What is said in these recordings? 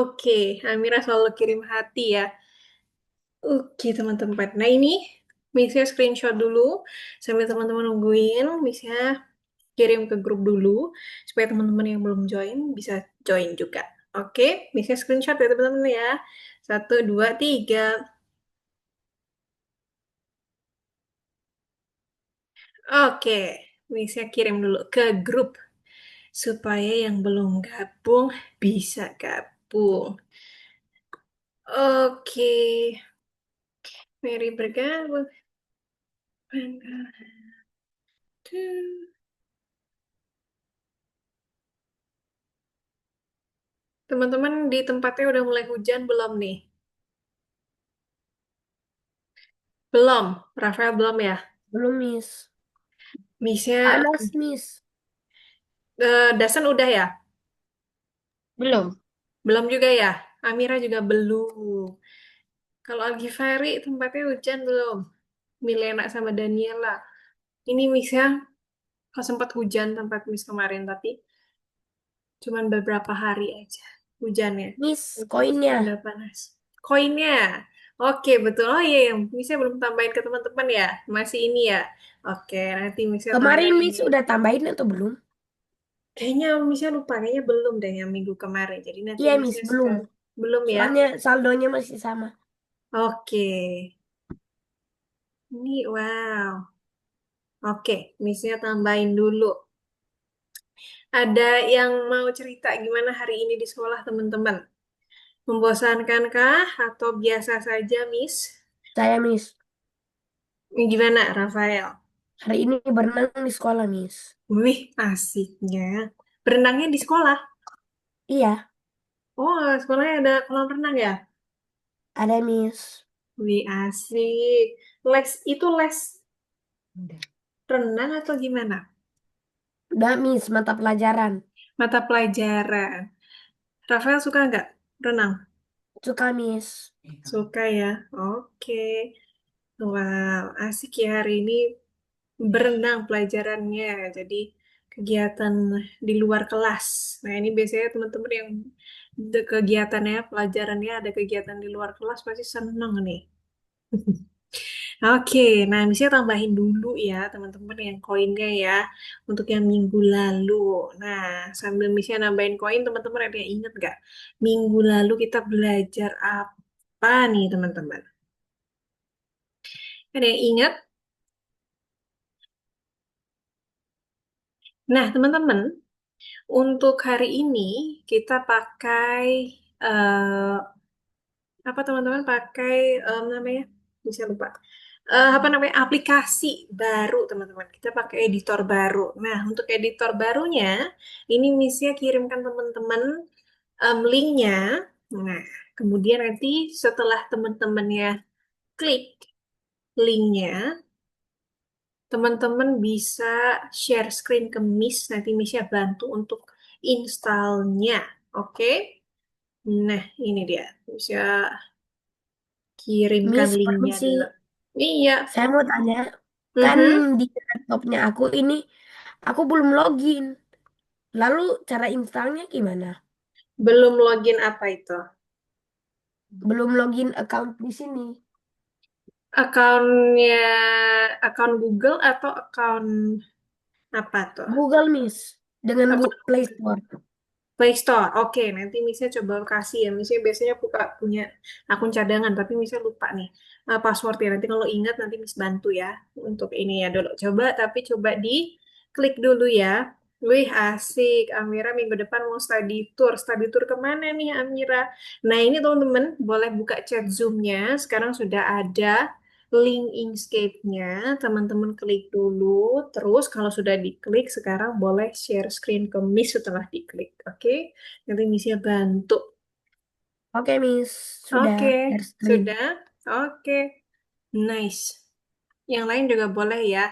Oke, Amira selalu kirim hati ya. Oke, teman-teman. Nah, ini Misnya screenshot dulu sambil teman-teman nungguin. Misnya kirim ke grup dulu supaya teman-teman yang belum join bisa join juga. Oke, Misnya screenshot ya teman-teman ya. Satu, dua, tiga. Oke, Misnya kirim dulu ke grup supaya yang belum gabung bisa gabung. Oke, mari bergabung. Teman-teman di tempatnya udah mulai hujan belum nih? Belum, Rafael belum ya? Belum, Miss. Misnya, Panas, Miss. Dasan udah ya? Belum. Belum juga ya? Amira juga belum. Kalau Algifari tempatnya hujan belum? Milena sama Daniela. Ini Misnya kalau sempat hujan tempat Miss kemarin, tapi cuman beberapa hari aja hujannya. Miss, Udah koinnya. panas. Koinnya. Oke, betul. Oh iya, yang Misnya belum tambahin ke teman-teman ya? Masih ini ya? Oke, nanti Misnya Kemarin tambahin. Miss udah tambahin atau belum? Kayaknya Misnya lupa, kayaknya belum deh yang minggu kemarin. Jadi nanti Iya, Miss, Misnya belum. sekarang. Belum ya? Soalnya saldonya masih sama. Oke. Ini, wow. Oke, Misnya tambahin dulu. Ada yang mau cerita gimana hari ini di sekolah, teman-teman? Membosankankah atau biasa saja, Miss? Saya, Miss. Gimana, Rafael? Hari ini berenang di sekolah, Miss. Wih, asiknya. Berenangnya di sekolah? Iya, Oh, sekolahnya ada kolam renang ya? ada, Miss. Wih, asik. Les, itu les Udah. renang atau gimana? Udah, Miss, mata pelajaran. Mata pelajaran. Rafael suka nggak renang? Suka, Miss. Suka ya? Oke. Wow, asik ya hari ini berenang pelajarannya. Jadi kegiatan di luar kelas. Nah, ini biasanya teman-teman yang kegiatannya, pelajarannya ada kegiatan di luar kelas pasti seneng nih. Oke, nah bisa tambahin dulu ya teman-teman yang koinnya ya untuk yang minggu lalu. Nah, sambil misalnya nambahin koin, teman-teman ada yang inget nggak? Minggu lalu kita belajar apa nih teman-teman? Ada yang ingat? Nah, teman-teman, untuk hari ini kita pakai eh, apa teman-teman pakai namanya bisa lupa. Apa namanya aplikasi baru teman-teman. Kita pakai editor baru. Nah, untuk editor barunya ini Misnya kirimkan teman-teman linknya. Nah, kemudian nanti setelah teman-temannya klik linknya, teman-teman bisa share screen ke Miss. Nanti Missnya bantu untuk installnya. Oke? Nah, ini dia. Bisa kirimkan Miss, linknya dulu. permisi. Iya. Saya mau tanya, kan Mhm. di laptopnya aku ini, aku belum login. Lalu cara installnya gimana? Belum login apa itu? Belum login account di sini. Akunnya, akun Google atau akun apa tuh? Google, Miss. Dengan Apa? Play Store. Play Store. Oke, nanti Misnya coba kasih ya. Misnya biasanya punya akun cadangan, tapi Misnya lupa nih passwordnya. Nanti kalau ingat nanti Miss bantu ya untuk ini ya dulu. Coba, tapi coba di klik dulu ya. Wih, asik. Amira minggu depan mau study tour. Study tour kemana nih, Amira? Nah, ini teman-teman boleh buka chat Zoom-nya. Sekarang sudah ada link Inkscape-nya. Teman-teman klik dulu. Terus kalau sudah diklik, sekarang boleh share screen ke Miss setelah diklik. Oke? Nanti Missnya bantu. Oke, Miss. Oke, Sudah share screen. sudah? Oke, nice. Yang lain juga boleh ya.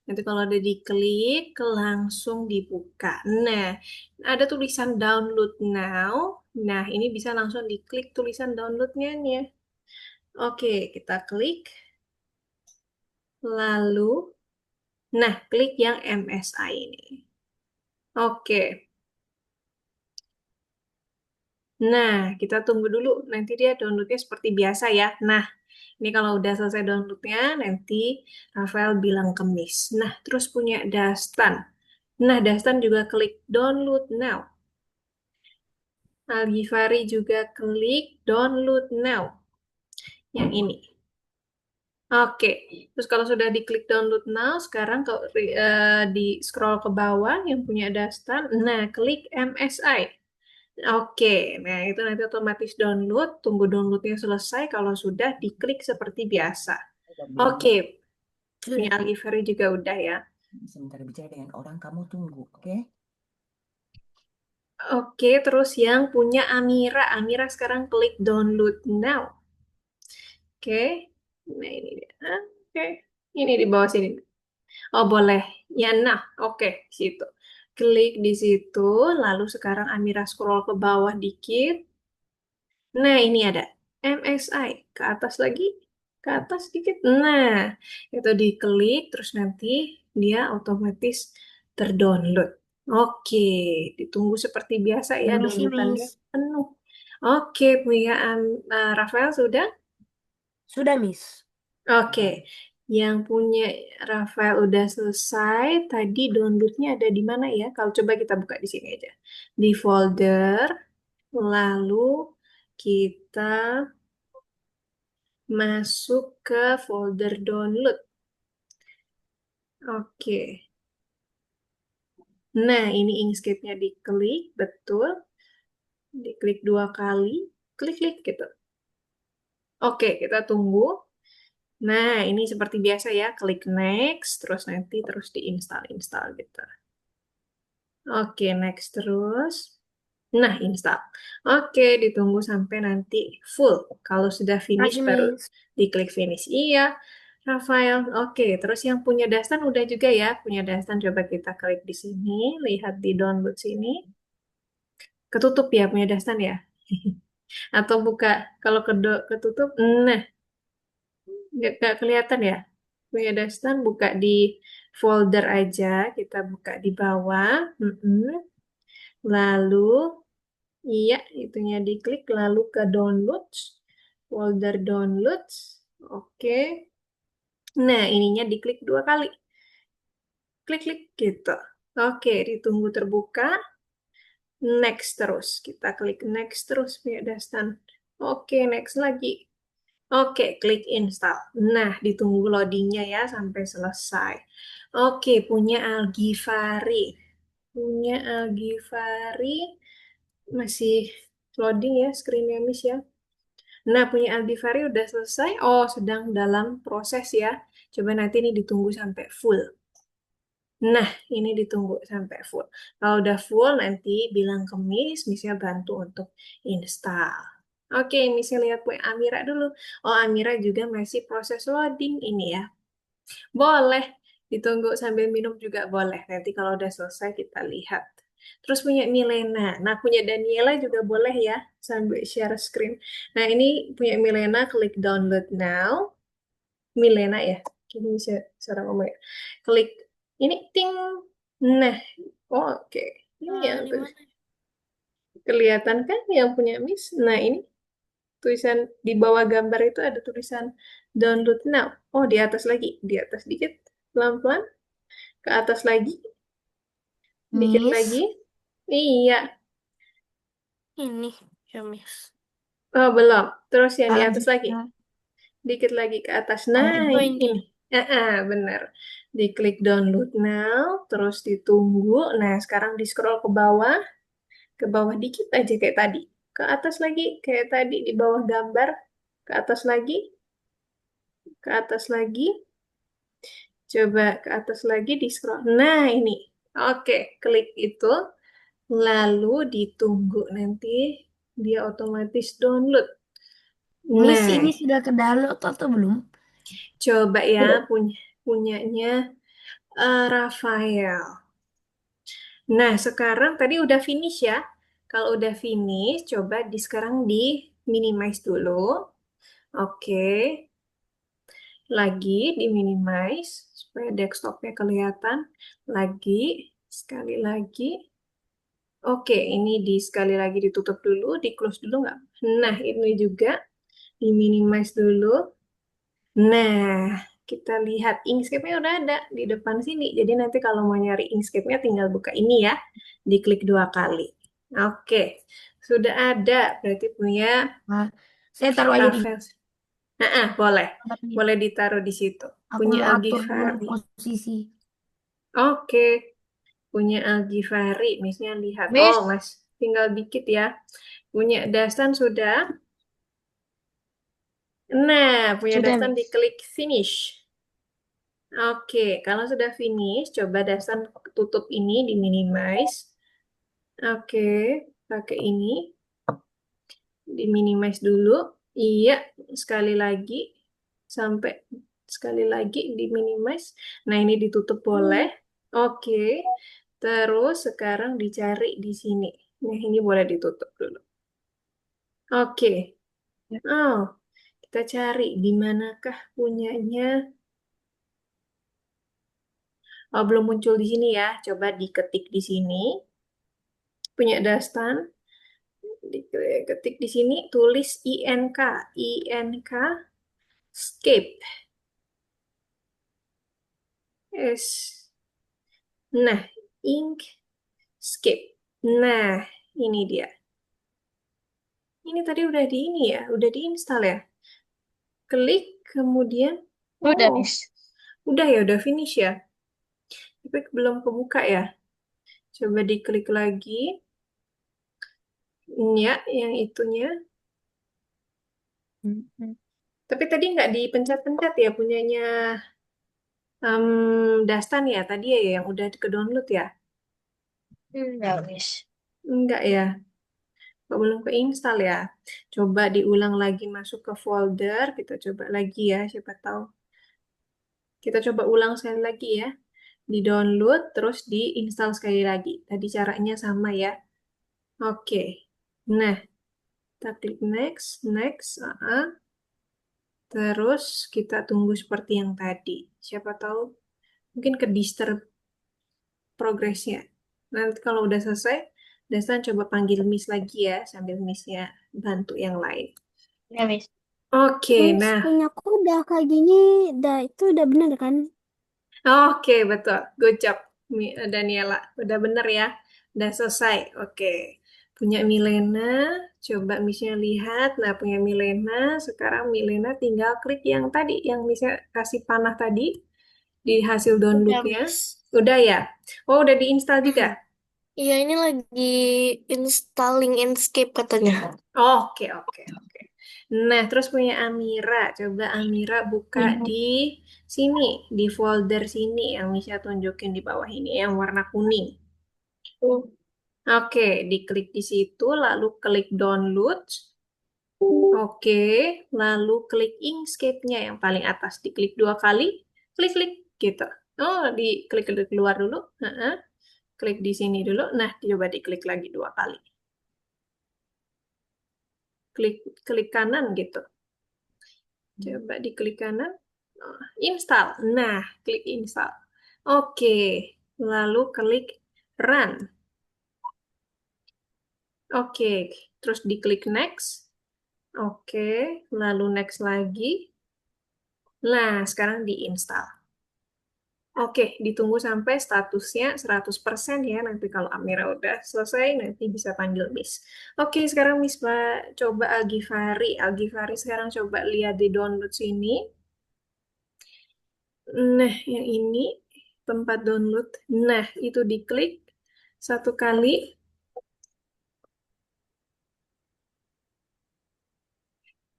Nanti kalau udah diklik, langsung dibuka. Nah, ada tulisan download now. Nah, ini bisa langsung diklik tulisan downloadnya nih ya. Oke, kita klik. Lalu, nah, klik yang MSI ini. Oke, Nah, kita tunggu dulu. Nanti dia downloadnya seperti biasa ya. Nah, ini kalau udah selesai downloadnya, nanti Rafael bilang ke Miss. Nah, terus punya Dastan. Nah, Dastan juga klik download now. Algifari juga klik download now. Yang ini. Oke, terus kalau sudah diklik download now, sekarang di scroll ke bawah yang punya Dastan, nah klik MSI. Oke, nah itu nanti otomatis download, tunggu downloadnya selesai, kalau sudah diklik seperti biasa. Udah bilang Oke, punya Sudah. Algifari juga udah ya. sebentar bicara dengan orang kamu tunggu, oke? Oke, terus yang punya Amira, Amira sekarang klik download now. Oke, nah ini dia. Oke, ini di bawah sini. Oh, boleh. Ya, nah, oke, situ. Klik di situ, lalu sekarang Amira scroll ke bawah dikit. Nah, ini ada MSI. Ke atas lagi, ke atas dikit. Nah, itu diklik, terus nanti dia otomatis terdownload. Oke, ditunggu seperti biasa ya, Permisi, downloadannya Miss. penuh. Oke, punya Rafael sudah? Sudah, Miss. Oke, yang punya Rafael udah selesai. Tadi downloadnya ada di mana ya? Kalau coba kita buka di sini aja. Di folder, lalu kita masuk ke folder download. Oke. Nah, ini Inkscape-nya diklik, betul. Diklik 2 kali. Klik-klik gitu. Oke, kita tunggu. Nah, ini seperti biasa ya. Klik next, terus nanti terus diinstal-install gitu. Oke, next terus. Nah, install. Oke, ditunggu sampai nanti full. Kalau sudah finish, Makasih, baru Miss. diklik finish. Iya, Rafael. Oke, terus yang punya Dastan udah juga ya. Punya Dastan, coba kita klik di sini. Lihat di download sini. Ketutup ya punya Dastan ya. Atau buka. Kalau ketutup, nah, nggak kelihatan ya. Punya Dastan, buka di folder aja. Kita buka di bawah. Lalu iya, itunya diklik lalu ke downloads, folder downloads. Oke. Nah, ininya diklik 2 kali. Klik-klik gitu. Oke, ditunggu terbuka. Next terus. Kita klik next terus, punya Dastan. Oke, next lagi. Oke, klik install. Nah, ditunggu loadingnya ya sampai selesai. Oke, punya Algifari. Punya Algifari. Masih loading ya screen-nya Miss ya. Nah, punya Algifari udah selesai. Oh, sedang dalam proses ya. Coba nanti ini ditunggu sampai full. Nah, ini ditunggu sampai full. Kalau udah full, nanti bilang ke Miss, Missnya bantu untuk install. Oke, Missnya lihat punya Amira dulu. Oh, Amira juga masih proses loading ini ya. Boleh, ditunggu sambil minum juga boleh. Nanti kalau udah selesai kita lihat. Terus punya Milena. Nah, punya Daniela juga boleh ya, sambil share screen. Nah, ini punya Milena, klik download now. Milena ya, ini bisa seorang ngomong ya. Klik ini, ting. Nah, oh, oke. Ini yang Di tulis. mana? Kelihatan kan yang punya Miss? Nah, ini tulisan di bawah gambar itu ada tulisan download now. Oh, di atas lagi. Di atas dikit. Pelan-pelan. Ke atas lagi, dikit lagi. Miss. Iya, Ini, ya, Miss. oh belum. Terus yang di Salah atas lagi, juga. dikit lagi ke atas. Oh, Nah, ini. ini. Bener. Diklik download now, terus ditunggu. Nah, sekarang di scroll ke bawah dikit aja kayak tadi. Ke atas lagi, kayak tadi di bawah gambar. Ke atas lagi, ke atas lagi. Coba ke atas lagi di scroll. Nah, ini. Oke, klik itu. Lalu ditunggu nanti dia otomatis download. Miss, Nah, ini sudah ke download atau belum? coba ya Sudah. punyanya Rafael. Nah, sekarang tadi udah finish ya. Kalau udah finish, coba sekarang di minimize dulu. Oke, lagi di minimize supaya desktopnya kelihatan. Lagi, sekali lagi. Oke, ini sekali lagi ditutup dulu, di close dulu nggak? Nah, ini juga di minimize dulu. Nah, kita lihat Inkscape-nya udah ada di depan sini. Jadi nanti kalau mau nyari Inkscape-nya tinggal buka ini ya. Diklik 2 kali. Oke, sudah ada. Berarti punya Nah, saya taruh aja di Ravel. Boleh. tempat ini. Boleh ditaruh di situ. Aku Punya mau atur dulu Algifari. posisi. Oke, punya Algifari. Misalnya lihat. Oh, Miss, Mas, tinggal dikit ya. Punya Dastan sudah. Nah, punya sudah Dastan Miss. diklik finish. Oke, kalau sudah finish, coba Dasan tutup ini di minimize. Oke, pakai ini di minimize dulu. Iya, sekali lagi sampai sekali lagi di minimize. Nah, ini ditutup boleh. Oke. Terus sekarang dicari di sini. Nah, ini boleh ditutup dulu. Oke. Oh, kita cari di manakah punyanya. Oh, belum muncul di sini ya. Coba diketik di sini. Punya Dastan. Ketik di sini tulis INK, INK escape. S. Nah, ink escape. Nah, ini dia. Ini tadi udah di ini ya, udah diinstal ya. Klik kemudian Sudah oh, Miss. udah ya, udah finish ya. Tapi belum kebuka ya. Coba diklik lagi. Ya, yang itunya. Hmm. Tapi tadi nggak dipencet-pencet ya punyanya Dastan ya tadi ya yang udah ke-download ya. Enggak Miss. Enggak ya. Kok belum keinstall ya? Coba diulang lagi masuk ke folder. Kita coba lagi ya, siapa tahu. Kita coba ulang sekali lagi ya. Di-download, terus diinstal sekali lagi. Tadi caranya sama ya. Oke. Nah, kita klik next, next. Terus kita tunggu seperti yang tadi. Siapa tahu mungkin ke disturb progresnya. Nanti kalau udah selesai, Dastan coba panggil Miss lagi ya, sambil Missnya bantu yang lain. Ya Miss. Oke, Miss, nah. punya aku udah kayak gini, itu udah bener kan? Oke, betul. Good job, Daniela. Udah bener ya. Udah selesai. Oke. Punya Milena. Coba Miss-nya lihat. Nah, punya Milena. Sekarang Milena tinggal klik yang tadi. Yang Miss-nya kasih panah tadi. Di hasil Udah, downloadnya. Miss. Udah ya? Oh, udah diinstal juga? Iya, ini lagi installing Inkscape katanya. Oke, oke, oke. Nah, terus punya Amira. Coba Amira buka Hmm. di sini. Di folder sini. Yang Miss-nya tunjukin di bawah ini. Yang warna kuning. Oke, diklik di situ, lalu klik download. Oke, lalu klik Inkscape-nya yang paling atas. Diklik 2 kali, klik-klik gitu. Oh, diklik-klik keluar dulu. Klik di sini dulu. Nah, coba diklik lagi 2 kali. Klik klik kanan gitu. Coba diklik kanan. Oh, install. Nah, klik install. Oke, lalu klik run. Oke, terus diklik next. Oke, lalu next lagi. Nah, sekarang diinstal. Oke, ditunggu sampai statusnya 100% ya. Nanti kalau Amira udah selesai, nanti bisa panggil Miss. Oke, sekarang Miss coba Algifari. Algifari sekarang coba lihat di download sini. Nah, yang ini tempat download. Nah, itu diklik 1 kali.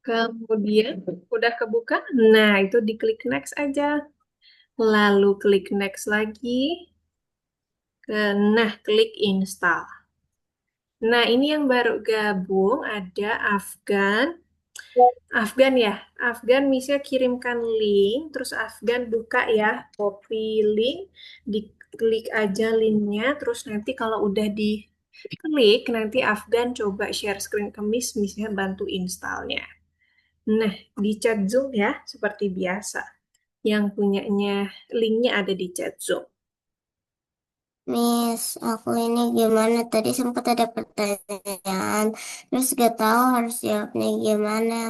Kemudian udah kebuka. Nah, itu diklik next aja. Lalu klik next lagi. Nah, klik install. Nah, ini yang baru gabung ada Afgan. Afgan ya. Afgan misalnya kirimkan link, terus Afgan buka ya, copy link, diklik aja linknya, terus nanti kalau udah diklik, nanti Afgan coba share screen ke Miss, Missnya bantu installnya. Nah, di chat Zoom ya, seperti biasa. Yang punyanya linknya ada di chat Zoom. Miss, aku ini gimana? Tadi sempat ada pertanyaan, terus gak tahu harus jawabnya gimana.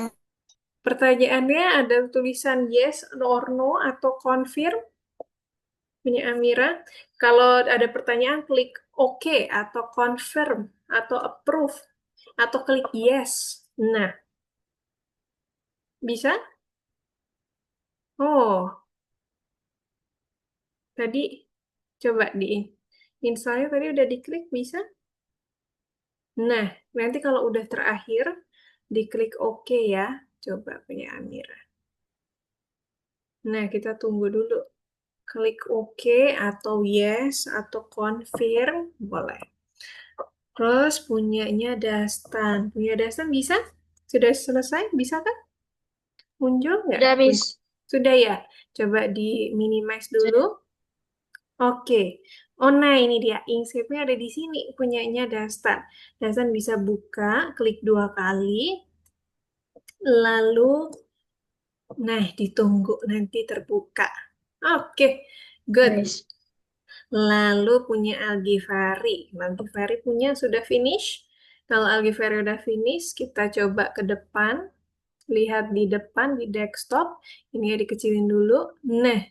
Pertanyaannya ada tulisan yes or no atau confirm punya Amira. Kalau ada pertanyaan klik OK atau confirm atau approve atau klik yes. Nah, bisa? Oh, tadi coba di installnya tadi udah diklik bisa? Nah, nanti kalau udah terakhir diklik OK ya. Coba punya Amira. Nah, kita tunggu dulu. Klik OK atau yes atau confirm boleh. Terus punyanya Dastan. Punya Dastan bisa? Sudah selesai? Bisa kan? Muncul nggak? Udah, Miss. Sudah ya? Coba di minimize dulu. Sudah. Oke. Oh, nah ini dia. Inkscape-nya ada di sini. Punyanya Dastan. Dastan bisa buka, klik 2 kali. Lalu, nah ditunggu nanti terbuka. Oke, good. Miss. Lalu punya Algifari. Algifari punya sudah finish. Kalau Algifari udah finish, kita coba ke depan. Lihat di depan di desktop. Ini ya dikecilin dulu. Nah,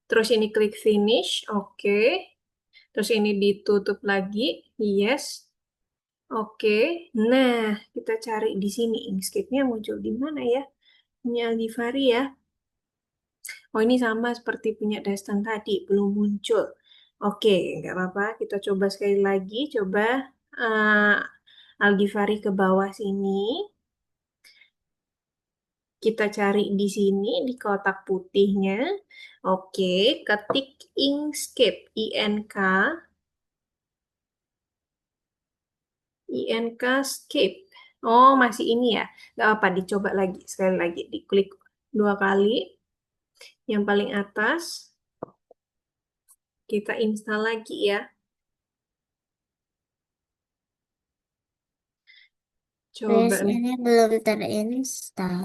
terus ini klik finish. Oke. Terus ini ditutup lagi. Yes. Oke. Nah, kita cari di sini. Inkscape-nya muncul di mana ya? Punya Algifari ya. Oh, ini sama seperti punya Dastan tadi, belum muncul. Oke, nggak apa-apa. Kita coba sekali lagi. Coba uh, Algifari ke bawah sini. Kita cari di sini, di kotak putihnya. Oke, ketik Inkscape. INK. INK Scape. Oh, masih ini ya. Nggak apa, dicoba lagi. Sekali lagi. Diklik 2 kali. Yang paling atas. Kita install lagi ya. Miss, Coba nih. ini belum terinstall.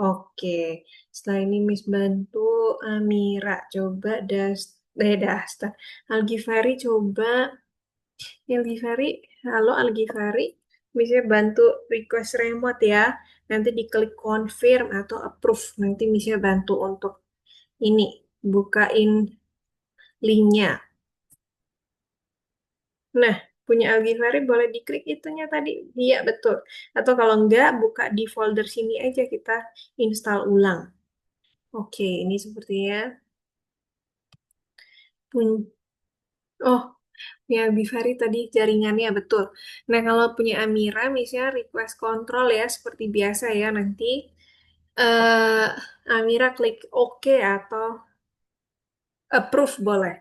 Oke, setelah ini Miss bantu Amira. Coba Dasta. Algifari coba. Algifari, halo Algifari. Misalnya bantu request remote ya. Nanti diklik confirm atau approve. Nanti misalnya bantu untuk ini. Bukain linknya. Nah, punya Algifari boleh diklik itunya tadi. Iya, betul. Atau kalau enggak, buka di folder sini aja kita install ulang. Oke, ini sepertinya pun oh, punya Bifari tadi jaringannya betul. Nah, kalau punya Amira misalnya request control ya seperti biasa ya nanti eh Amira klik OK atau approve boleh.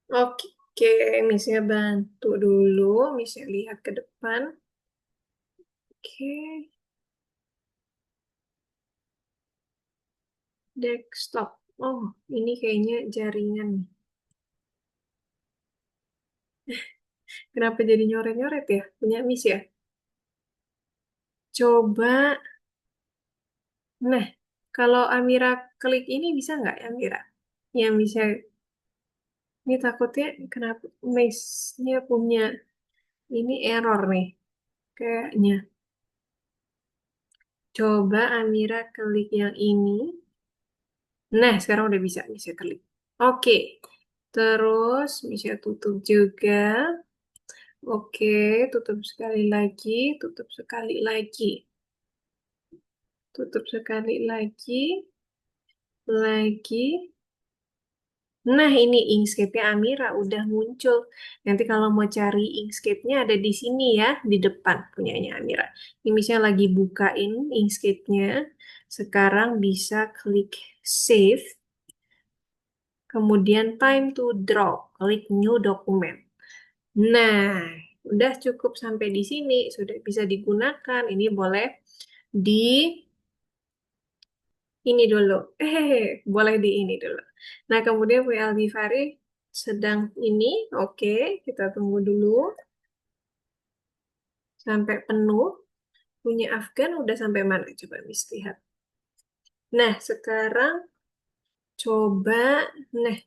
Oke, misalnya bantu dulu, misalnya lihat ke depan. Oke, desktop. Oh, ini kayaknya jaringan. Kenapa jadi nyoret-nyoret ya? Punya Miss ya? Coba. Nah, kalau Amira klik ini bisa nggak ya, Amira? Yang bisa, ini takutnya kenapa Miss-nya punya ini error nih, kayaknya. Coba Amira klik yang ini. Nah, sekarang udah bisa klik. Oke, terus bisa tutup juga. Oke, tutup sekali lagi, tutup sekali lagi, tutup sekali lagi, lagi. Nah, ini Inkscape-nya Amira udah muncul. Nanti kalau mau cari Inkscape-nya ada di sini ya, di depan punyanya Amira. Ini misalnya lagi bukain Inkscape-nya. Sekarang bisa klik Save, kemudian Time to Draw, klik New Document. Nah, udah cukup sampai di sini, sudah bisa digunakan. Ini boleh di ini dulu. Boleh di ini dulu. Nah, kemudian WLB Fari sedang ini. Oke, kita tunggu dulu sampai penuh. Punya Afgan udah sampai mana? Coba Miss lihat. Nah, sekarang coba. Nah,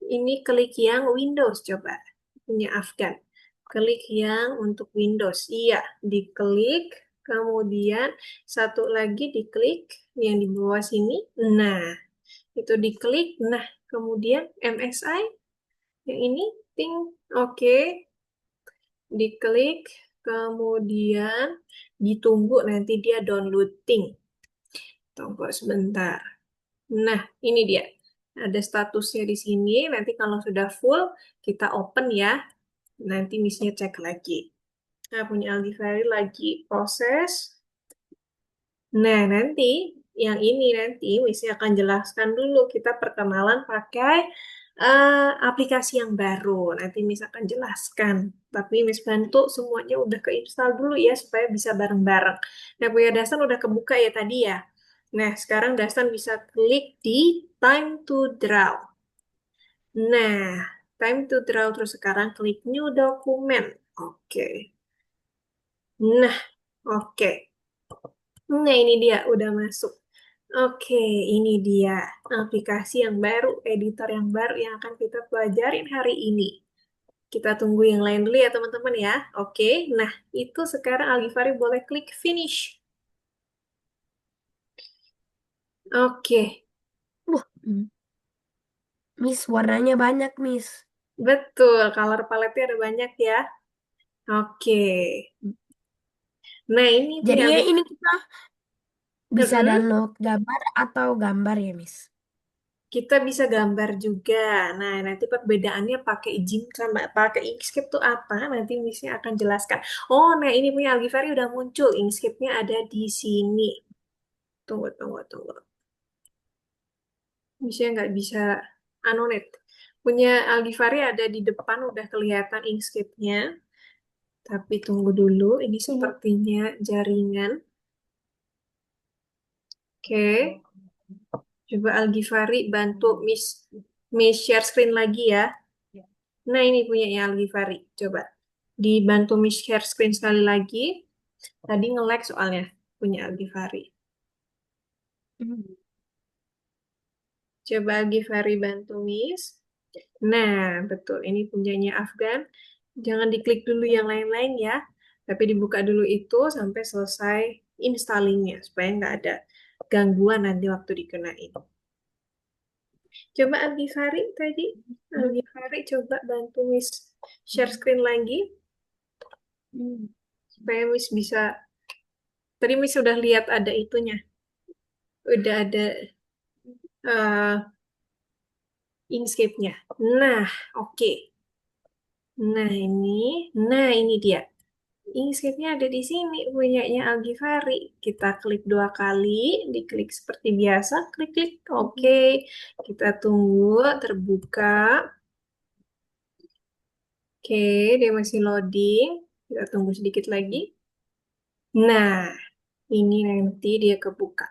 Ini klik yang Windows coba. Punya Afgan. Klik yang untuk Windows. Iya, diklik. Kemudian satu lagi diklik yang di bawah sini. Nah, itu diklik. Nah, kemudian MSI yang ini ting. Oke, diklik. Kemudian ditunggu nanti dia downloading. Tunggu sebentar. Nah, ini dia. Ada statusnya di sini. Nanti kalau sudah full, kita open ya. Nanti misalnya cek lagi. Nah, punya Algifari lagi proses. Nah, nanti yang ini nanti misalnya akan jelaskan dulu kita perkenalan pakai aplikasi yang baru. Nanti Miss akan jelaskan. Tapi Miss bantu semuanya udah keinstall dulu ya supaya bisa bareng-bareng. Nah, punya Dasan udah kebuka ya tadi ya. Nah, sekarang Dasan bisa klik di Time to Draw. Nah, Time to Draw terus sekarang klik New Document. Oke. Nah, oke. Nah, ini dia udah masuk. Oke, ini dia aplikasi yang baru, editor yang baru yang akan kita pelajarin hari ini. Kita tunggu yang lain dulu ya teman-teman ya. Oke, nah itu sekarang Algifari boleh klik finish. Oke, Wah, Miss, warnanya banyak, Miss. betul. Color palette ada banyak ya. Oke. Nah ini punya Jadinya ini Algifari. kita bisa download gambar atau gambar ya, Miss. Kita bisa gambar juga. Nah, nanti perbedaannya pakai Jim sama pakai Inkscape tuh apa? Nanti Missnya akan jelaskan. Oh, nah ini punya Algifari udah muncul. Inkscape-nya ada di sini. Tunggu, tunggu, tunggu. Missnya nggak bisa anonet. Punya Algifari ada di depan udah kelihatan Inkscape-nya. Tapi tunggu dulu, ini sepertinya jaringan. Oke, coba Algifari bantu Miss share screen lagi ya. Nah, ini punya Algifari. Coba dibantu Miss share screen sekali lagi. Tadi nge-lag soalnya punya Algifari. Coba Algifari bantu Miss. Nah, betul. Ini punyanya Afgan. Jangan diklik dulu yang lain-lain ya. Tapi dibuka dulu itu sampai selesai installingnya. Supaya nggak ada gangguan nanti waktu dikenain. Coba Algifari tadi. Algifari coba bantu Miss share screen lagi. Supaya Miss bisa. Tadi Miss sudah lihat ada itunya. Udah ada Inkscape-nya. Nah, oke. Nah ini dia. Inkscape-nya ada di sini, punyanya Algifari. Kita klik dua kali, diklik seperti biasa, klik-klik. Oke, kita tunggu terbuka. Oke, dia masih loading. Kita tunggu sedikit lagi. Nah, ini nanti dia kebuka.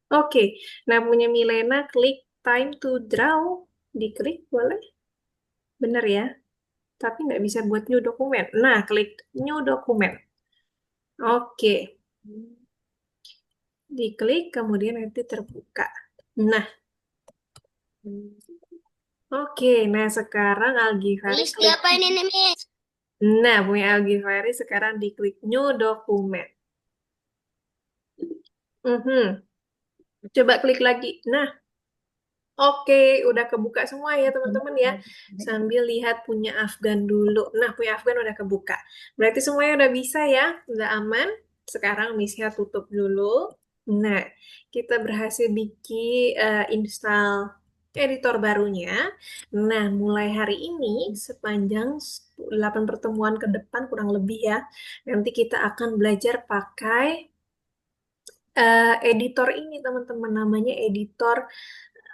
Oke, nah punya Milena klik time to draw. Diklik boleh? Bener ya? Tapi nggak bisa buat new dokumen. Nah, klik new dokumen. Oke, diklik kemudian nanti terbuka. Nah, oke. Nah, sekarang Algifari Miss, klik. diapain ini, Miss? Nah, punya Algifari sekarang diklik new dokumen. Coba klik lagi. Nah, oke, udah kebuka semua ya teman-teman ya. Sambil lihat punya Afgan dulu. Nah, punya Afgan udah kebuka. Berarti semuanya udah bisa ya, udah aman. Sekarang Misnya tutup dulu. Nah, kita berhasil bikin install editor barunya. Nah, mulai hari ini sepanjang 8 pertemuan ke depan kurang lebih ya. Nanti kita akan belajar pakai editor ini teman-teman. Namanya editor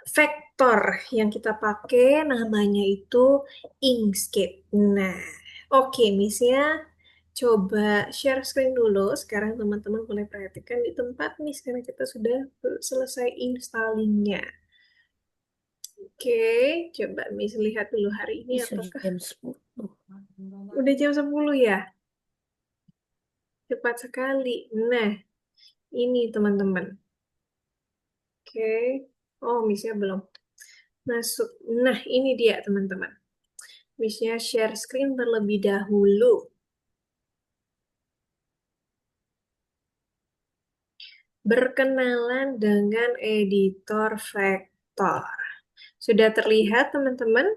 vektor yang kita pakai namanya itu Inkscape. Nah, oke, Miss ya. Coba share screen dulu. Sekarang teman-teman boleh perhatikan di tempat Miss karena kita sudah selesai installingnya. Oke, coba Miss lihat dulu hari ini Bisa apakah jam 10. udah jam 10 ya? Cepat sekali. Nah, ini teman-teman. Oke. Oh, Missnya belum. Masuk. Nah, ini dia teman-teman. Miss-nya share screen terlebih dahulu. Berkenalan dengan editor vektor. Sudah terlihat teman-teman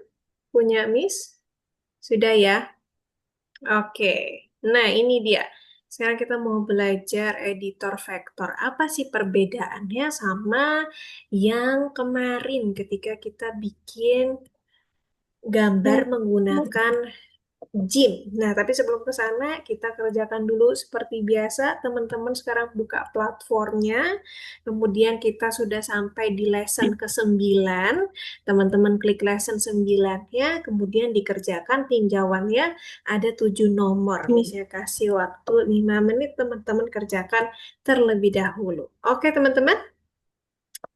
punya Miss? Sudah ya? Oke. Nah, ini dia. Sekarang kita mau belajar editor vektor. Apa sih perbedaannya sama yang kemarin ketika kita bikin gambar menggunakan gym. Nah, tapi sebelum ke sana, kita kerjakan dulu seperti biasa. Teman-teman sekarang buka platformnya. Kemudian kita sudah sampai di lesson ke-9. Teman-teman klik lesson 9-nya, kemudian dikerjakan tinjauannya ada 7 nomor. Misalnya kasih waktu 5 menit, teman-teman kerjakan terlebih dahulu. Oke, teman-teman.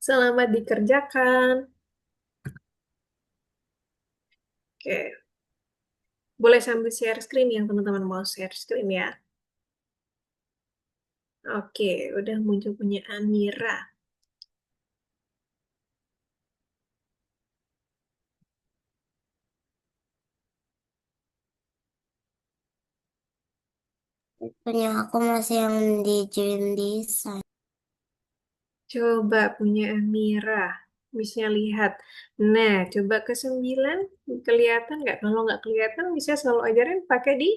Selamat dikerjakan. Oke, boleh sambil share screen yang teman-teman mau share screen ya. Oke, udah muncul punya Amira. Punya aku masih yang di Dream Design. Coba punya Amira. Bisa lihat. Nah, coba ke 9. Kelihatan nggak? Kalau nggak kelihatan, bisa selalu ajarin pakai di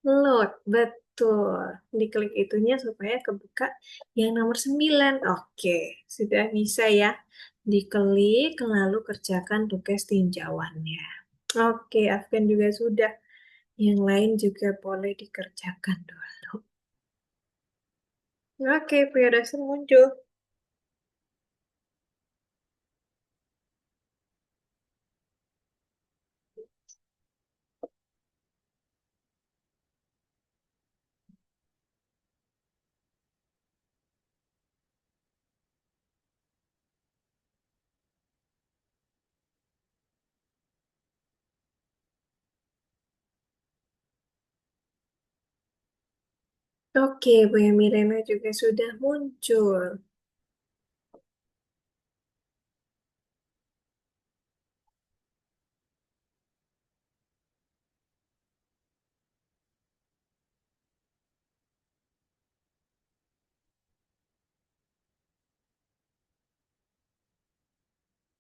reload. Betul. Diklik itunya supaya kebuka yang nomor 9. Oke, sudah bisa ya. Diklik, lalu kerjakan tugas tinjauannya. Oke, Afgan juga sudah. Yang lain juga boleh dikerjakan dulu. Oke, pria dasar muncul. Oke, Bu Mirena juga sudah muncul.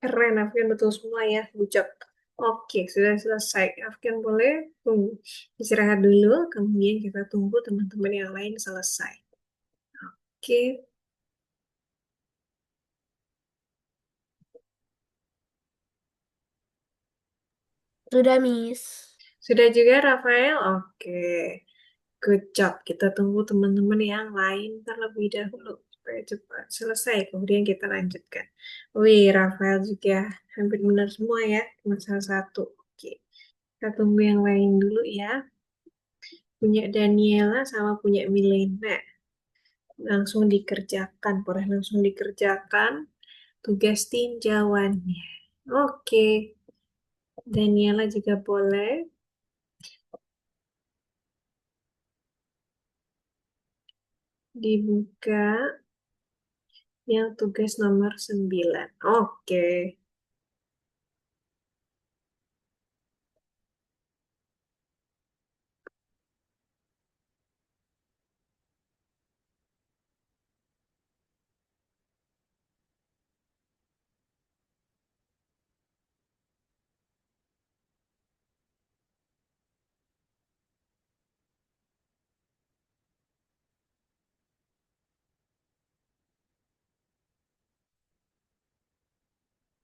Keren, Afgan betul semua ya. Good job. Oke, sudah selesai. Afgan boleh tunggu. Istirahat dulu, kemudian kita tunggu teman-teman yang lain selesai. Oke, Sudah, Miss. sudah juga Rafael? Oke, good job. Kita tunggu teman-teman yang lain terlebih dahulu supaya cepat selesai. Kemudian kita lanjutkan. Wih, Rafael juga hampir benar semua ya. Cuma salah satu. Oke, kita tunggu yang lain dulu ya. Punya Daniela sama punya Milena. Langsung dikerjakan, boleh langsung dikerjakan tugas tinjauannya. Oke, Daniela juga boleh dibuka yang tugas nomor 9. Oke,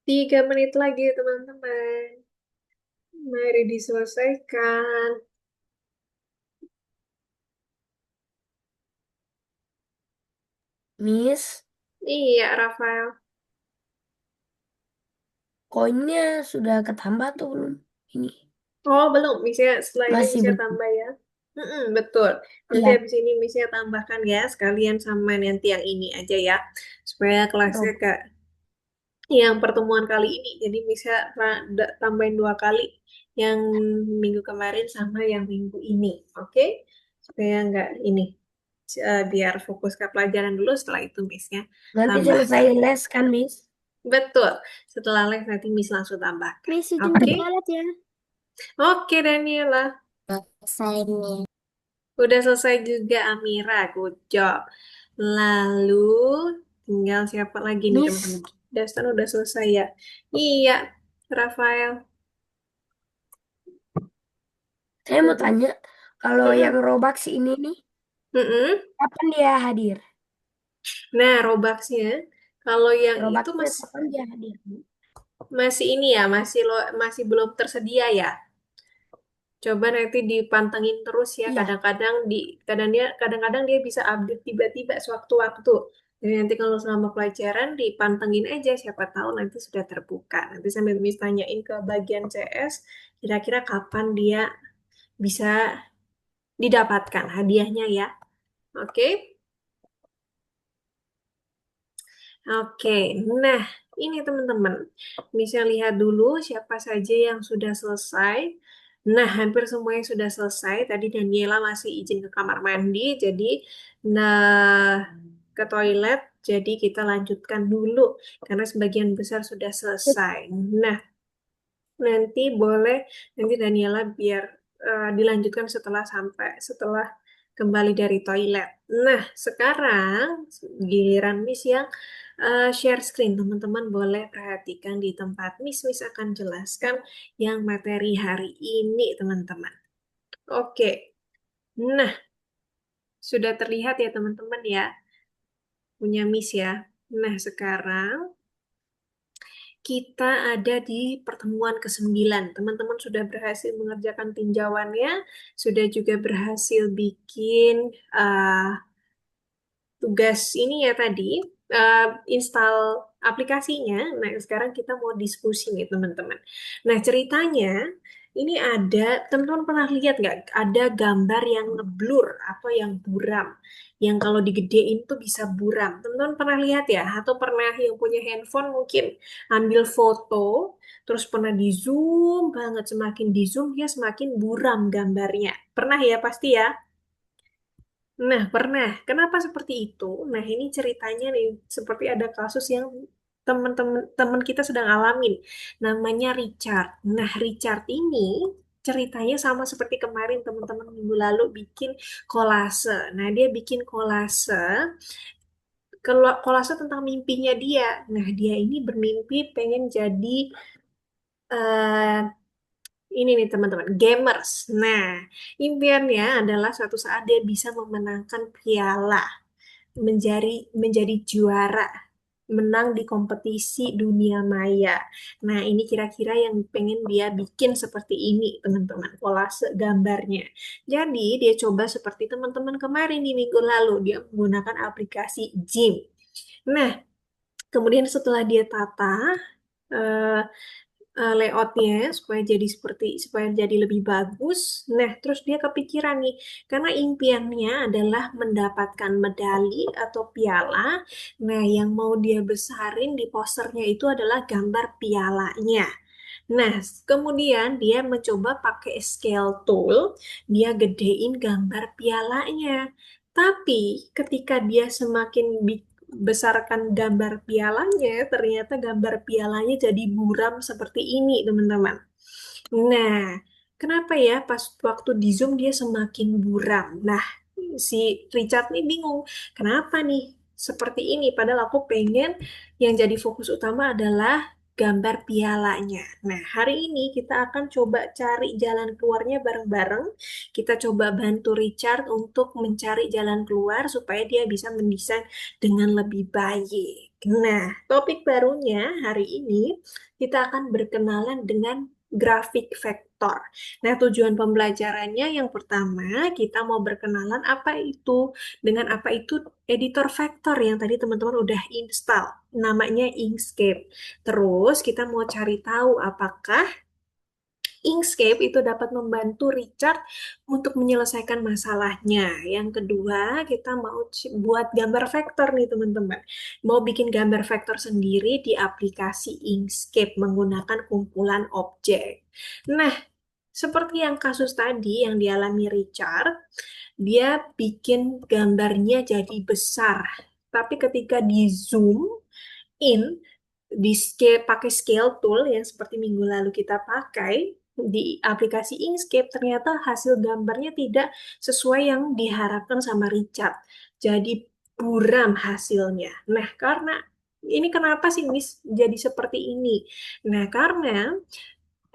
3 menit lagi teman-teman. Mari diselesaikan. Miss, Iya, Rafael. koinnya sudah ketambah tuh belum? Ini Oh, belum. Misalnya setelah ini masih bisa belum. tambah ya. Betul. Nanti Iya. habis ini bisa tambahkan ya. Sekalian sama nanti yang ini aja ya. Supaya kelasnya Oh, gak yang pertemuan kali ini. Jadi bisa tambahin 2 kali yang minggu kemarin sama yang minggu ini. Oke? Supaya nggak ini. Biar fokus ke pelajaran dulu setelah itu Miss ya. nanti selesai Tambahkan. les kan, Miss? Betul. Setelah live nanti Miss langsung tambahkan. Miss izin ke Oke? toilet ya. Oke, Daniela. Selesai nih. Udah selesai juga Amira. Good job. Lalu tinggal siapa lagi nih teman-teman? Miss, Dastan udah selesai ya? Iya, Rafael. saya mau Udah. tanya, kalau yang Mm-mm. Robux ini nih, Mm-mm. kapan dia hadir? Nah, Robuxnya, kalau yang itu Robuxnya kapan dia hadir? masih ini ya, masih belum tersedia ya. Coba nanti dipantengin terus ya. Iya, Kadang-kadang dia bisa update tiba-tiba sewaktu-waktu. Jadi nanti kalau selama pelajaran dipantengin aja, siapa tahu nanti sudah terbuka. Nanti sambil Miss tanyain ke bagian CS, kira-kira kapan dia bisa didapatkan hadiahnya ya. Oke? Oke, nah ini teman-teman bisa lihat dulu siapa saja yang sudah selesai. Nah, hampir semuanya sudah selesai. Tadi Daniela masih izin ke kamar mandi, jadi nah ke toilet. Jadi kita lanjutkan dulu karena sebagian besar sudah selesai. Nah, nanti boleh nanti Daniela biar dilanjutkan setelah kembali dari toilet. Nah, sekarang giliran Miss yang share screen. Teman-teman boleh perhatikan di tempat Miss akan jelaskan yang materi hari ini, teman-teman. Oke. Nah, sudah terlihat ya teman-teman ya, punya Miss ya. Nah, sekarang kita ada di pertemuan ke-9. Teman-teman sudah berhasil mengerjakan tinjauannya, sudah juga berhasil bikin uh, tugas ini ya tadi, install aplikasinya. Nah, sekarang kita mau diskusi nih teman-teman. Nah, ceritanya ini teman-teman pernah lihat nggak ada gambar yang ngeblur atau yang buram, yang kalau digedein tuh bisa buram. Teman-teman pernah lihat ya? Atau pernah yang punya handphone mungkin ambil foto, terus pernah di zoom banget, semakin di zoom dia semakin buram gambarnya. Pernah ya pasti ya? Nah, pernah. Kenapa seperti itu? Nah, ini ceritanya nih, seperti ada kasus yang teman-teman teman kita sedang alamin. Namanya Richard. Nah, Richard ini ceritanya sama seperti kemarin teman-teman minggu lalu bikin kolase. Nah, dia bikin kolase tentang mimpinya dia. Nah, dia ini bermimpi pengen jadi eh, ini nih teman-teman, gamers. Nah, impiannya adalah suatu saat dia bisa memenangkan piala, menjadi juara, menang di kompetisi dunia maya. Nah, ini kira-kira yang pengen dia bikin seperti ini, teman-teman, kolase gambarnya. Jadi, dia coba seperti teman-teman kemarin di minggu lalu, dia menggunakan aplikasi Gym. Nah, kemudian setelah dia tata, eh, layoutnya supaya jadi lebih bagus. Nah, terus dia kepikiran nih, karena impiannya adalah mendapatkan medali atau piala. Nah, yang mau dia besarin di posternya itu adalah gambar pialanya. Nah, kemudian dia mencoba pakai scale tool, dia gedein gambar pialanya. Tapi ketika dia semakin besarkan gambar pialanya, ternyata gambar pialanya jadi buram seperti ini, teman-teman. Nah, kenapa ya pas waktu di Zoom dia semakin buram? Nah, si Richard nih bingung, kenapa nih seperti ini? Padahal aku pengen yang jadi fokus utama adalah gambar pialanya. Nah, hari ini kita akan coba cari jalan keluarnya bareng-bareng. Kita coba bantu Richard untuk mencari jalan keluar supaya dia bisa mendesain dengan lebih baik. Nah, topik barunya hari ini kita akan berkenalan dengan grafik vektor. Nah, tujuan pembelajarannya yang pertama, kita mau berkenalan dengan apa itu editor vektor yang tadi teman-teman udah install. Namanya Inkscape. Terus kita mau cari tahu apakah Inkscape itu dapat membantu Richard untuk menyelesaikan masalahnya. Yang kedua, kita mau buat gambar vektor nih teman-teman. Mau bikin gambar vektor sendiri di aplikasi Inkscape menggunakan kumpulan objek. Nah, seperti yang kasus tadi yang dialami Richard, dia bikin gambarnya jadi besar. Tapi ketika di zoom in, pakai scale tool yang seperti minggu lalu kita pakai di aplikasi Inkscape, ternyata hasil gambarnya tidak sesuai yang diharapkan sama Richard. Jadi buram hasilnya. Nah, karena ini kenapa sih Miss jadi seperti ini? Nah, karena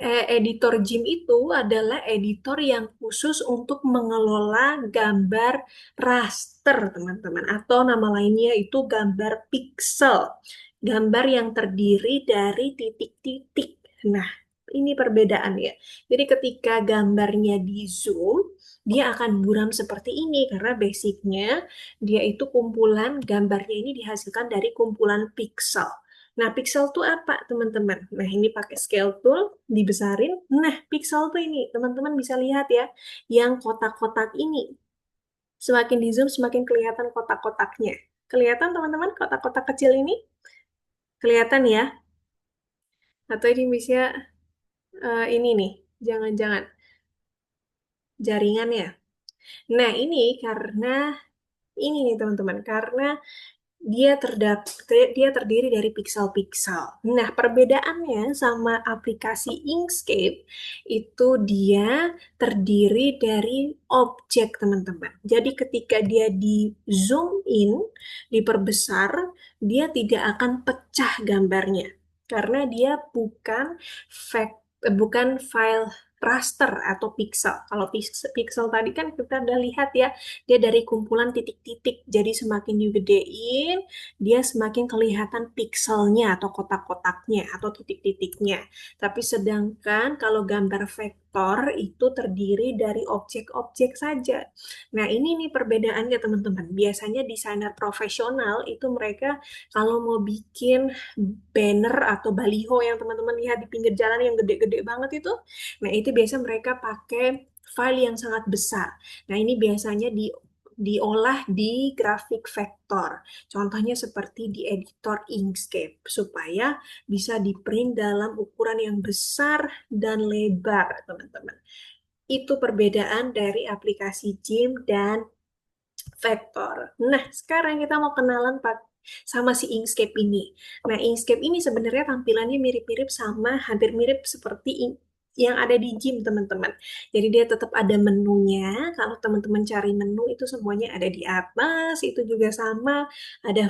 editor GIMP itu adalah editor yang khusus untuk mengelola gambar raster, teman-teman, atau nama lainnya itu gambar pixel, gambar yang terdiri dari titik-titik. Nah, ini perbedaannya. Jadi ketika gambarnya di zoom, dia akan buram seperti ini karena basicnya dia itu kumpulan gambarnya ini dihasilkan dari kumpulan pixel. Nah, pixel tuh apa, teman-teman? Nah, ini pakai scale tool, dibesarin. Nah, pixel tuh ini, teman-teman bisa lihat ya, yang kotak-kotak ini. Semakin di zoom, semakin kelihatan kotak-kotaknya. Kelihatan, teman-teman, kotak-kotak kecil ini? Kelihatan ya? Atau ini bisa ini nih, jangan-jangan jaringan ya. Nah, ini karena ini nih, teman-teman, karena dia terdiri dari piksel-piksel. Nah, perbedaannya sama aplikasi Inkscape itu dia terdiri dari objek, teman-teman. Jadi ketika dia di zoom in, diperbesar, dia tidak akan pecah gambarnya karena dia bukan file raster atau pixel. Kalau pixel tadi kan kita udah lihat ya, dia dari kumpulan titik-titik. Jadi semakin digedein, dia semakin kelihatan pixelnya atau kotak-kotaknya atau titik-titiknya. Tapi sedangkan kalau gambar vektor itu terdiri dari objek-objek saja. Nah, ini nih perbedaannya, teman-teman. Biasanya desainer profesional itu mereka kalau mau bikin banner atau baliho yang teman-teman lihat di pinggir jalan yang gede-gede banget itu, nah itu biasa mereka pakai file yang sangat besar. Nah, ini biasanya diolah di grafik vektor. Contohnya seperti di editor Inkscape, supaya bisa di-print dalam ukuran yang besar dan lebar, teman-teman. Itu perbedaan dari aplikasi GIMP dan vektor. Nah, sekarang kita mau kenalan sama si Inkscape ini. Nah, Inkscape ini sebenarnya tampilannya mirip-mirip sama, hampir mirip seperti yang ada di GIMP, teman-teman. Jadi dia tetap ada menunya. Kalau teman-teman cari menu itu semuanya ada di atas. Itu juga sama, ada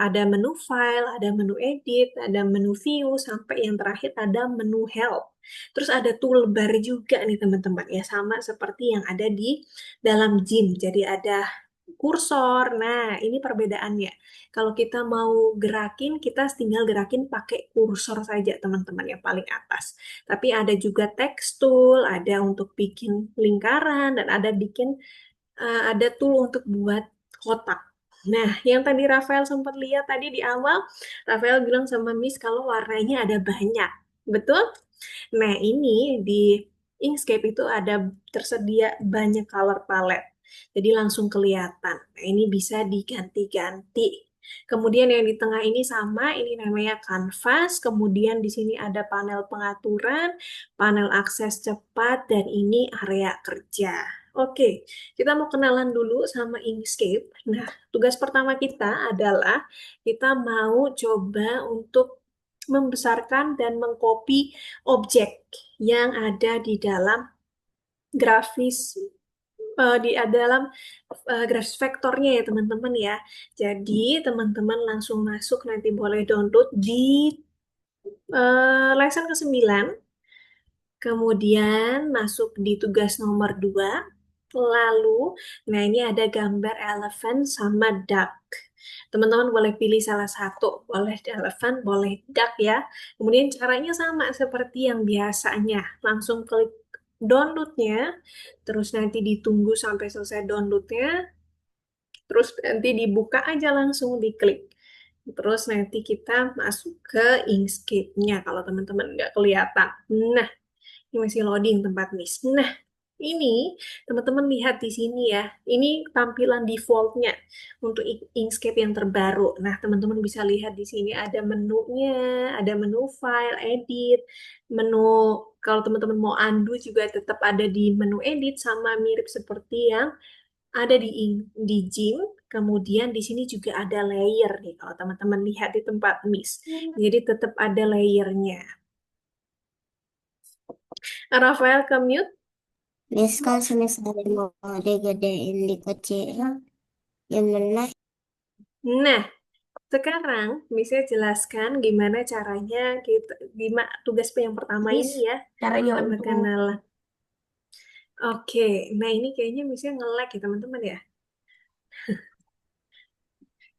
ada menu file, ada menu edit, ada menu view, sampai yang terakhir ada menu help. Terus ada toolbar juga nih, teman-teman, ya sama seperti yang ada di dalam GIMP. Jadi ada kursor. Nah, ini perbedaannya. Kalau kita mau gerakin, kita tinggal gerakin pakai kursor saja, teman-teman, yang paling atas. Tapi ada juga text tool, ada untuk bikin lingkaran, dan ada tool untuk buat kotak. Nah, yang tadi Rafael sempat lihat tadi di awal, Rafael bilang sama Miss kalau warnanya ada banyak. Betul? Nah, ini di Inkscape itu ada tersedia banyak color palette. Jadi langsung kelihatan. Nah, ini bisa diganti-ganti. Kemudian yang di tengah ini sama, ini namanya kanvas. Kemudian di sini ada panel pengaturan, panel akses cepat, dan ini area kerja. Oke, kita mau kenalan dulu sama Inkscape. Nah, tugas pertama kita adalah kita mau coba untuk membesarkan dan mengcopy objek yang ada di dalam grafis di dalam grafis vektornya ya, teman-teman ya. Jadi teman-teman langsung masuk, nanti boleh download di lesson ke-9. Kemudian masuk di tugas nomor 2. Lalu, nah ini ada gambar elephant sama duck. Teman-teman boleh pilih salah satu, boleh elephant, boleh duck ya. Kemudian caranya sama seperti yang biasanya. Langsung klik downloadnya, terus nanti ditunggu sampai selesai downloadnya, terus nanti dibuka aja langsung diklik. Terus nanti kita masuk ke Inkscape-nya kalau teman-teman nggak kelihatan. Nah, ini masih loading tempat Miss. Nah, ini teman-teman lihat di sini ya. Ini tampilan defaultnya untuk Inkscape yang terbaru. Nah, teman-teman bisa lihat di sini ada menunya, ada menu file, edit, menu kalau teman-teman mau undo juga tetap ada di menu edit, sama mirip seperti yang ada di GIMP. Kemudian di sini juga ada layer nih, kalau teman-teman lihat di tempat Miss. Jadi tetap ada layernya. Rafael ke mute. Miss kan semisal mau digedein dikecil, gimana? Nah, sekarang bisa jelaskan gimana caranya kita tugas yang pertama Miss, ini ya, caranya untuk perkenalan. Oke, nah ini kayaknya misalnya nge-lag ya teman-teman ya.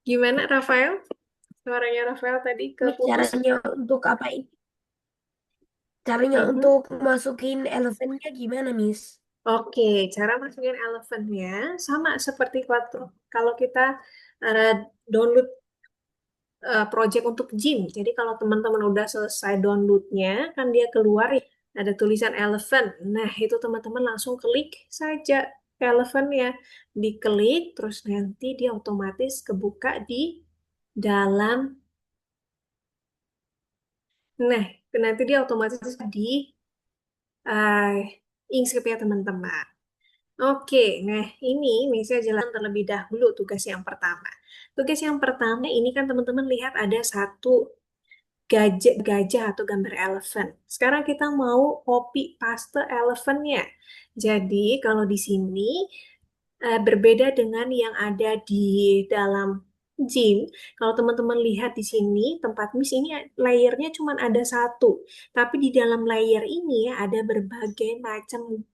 Gimana Rafael? Suaranya Rafael tadi Miss, keputus. caranya untuk apa ini? Caranya Mhm. untuk masukin elemennya gimana, Miss? Oke, cara masukin elemennya sama seperti waktu kalau kita download project untuk gym. Jadi kalau teman-teman udah selesai downloadnya, kan dia keluar ada tulisan eleven. Nah, itu teman-teman langsung klik saja elevennya. Diklik, terus nanti dia otomatis kebuka di dalam. Nah, nanti dia otomatis di uh, Inkscape ya teman-teman. Oke, nah ini misalnya jelaskan terlebih dahulu tugas yang pertama. Tugas yang pertama ini kan teman-teman lihat ada satu gajah atau gambar elephant. Sekarang kita mau copy paste elephantnya. Jadi kalau di sini berbeda dengan yang ada di dalam gym. Kalau teman-teman lihat di sini tempat Miss ini layernya cuma ada satu, tapi di dalam layer ini ada berbagai macam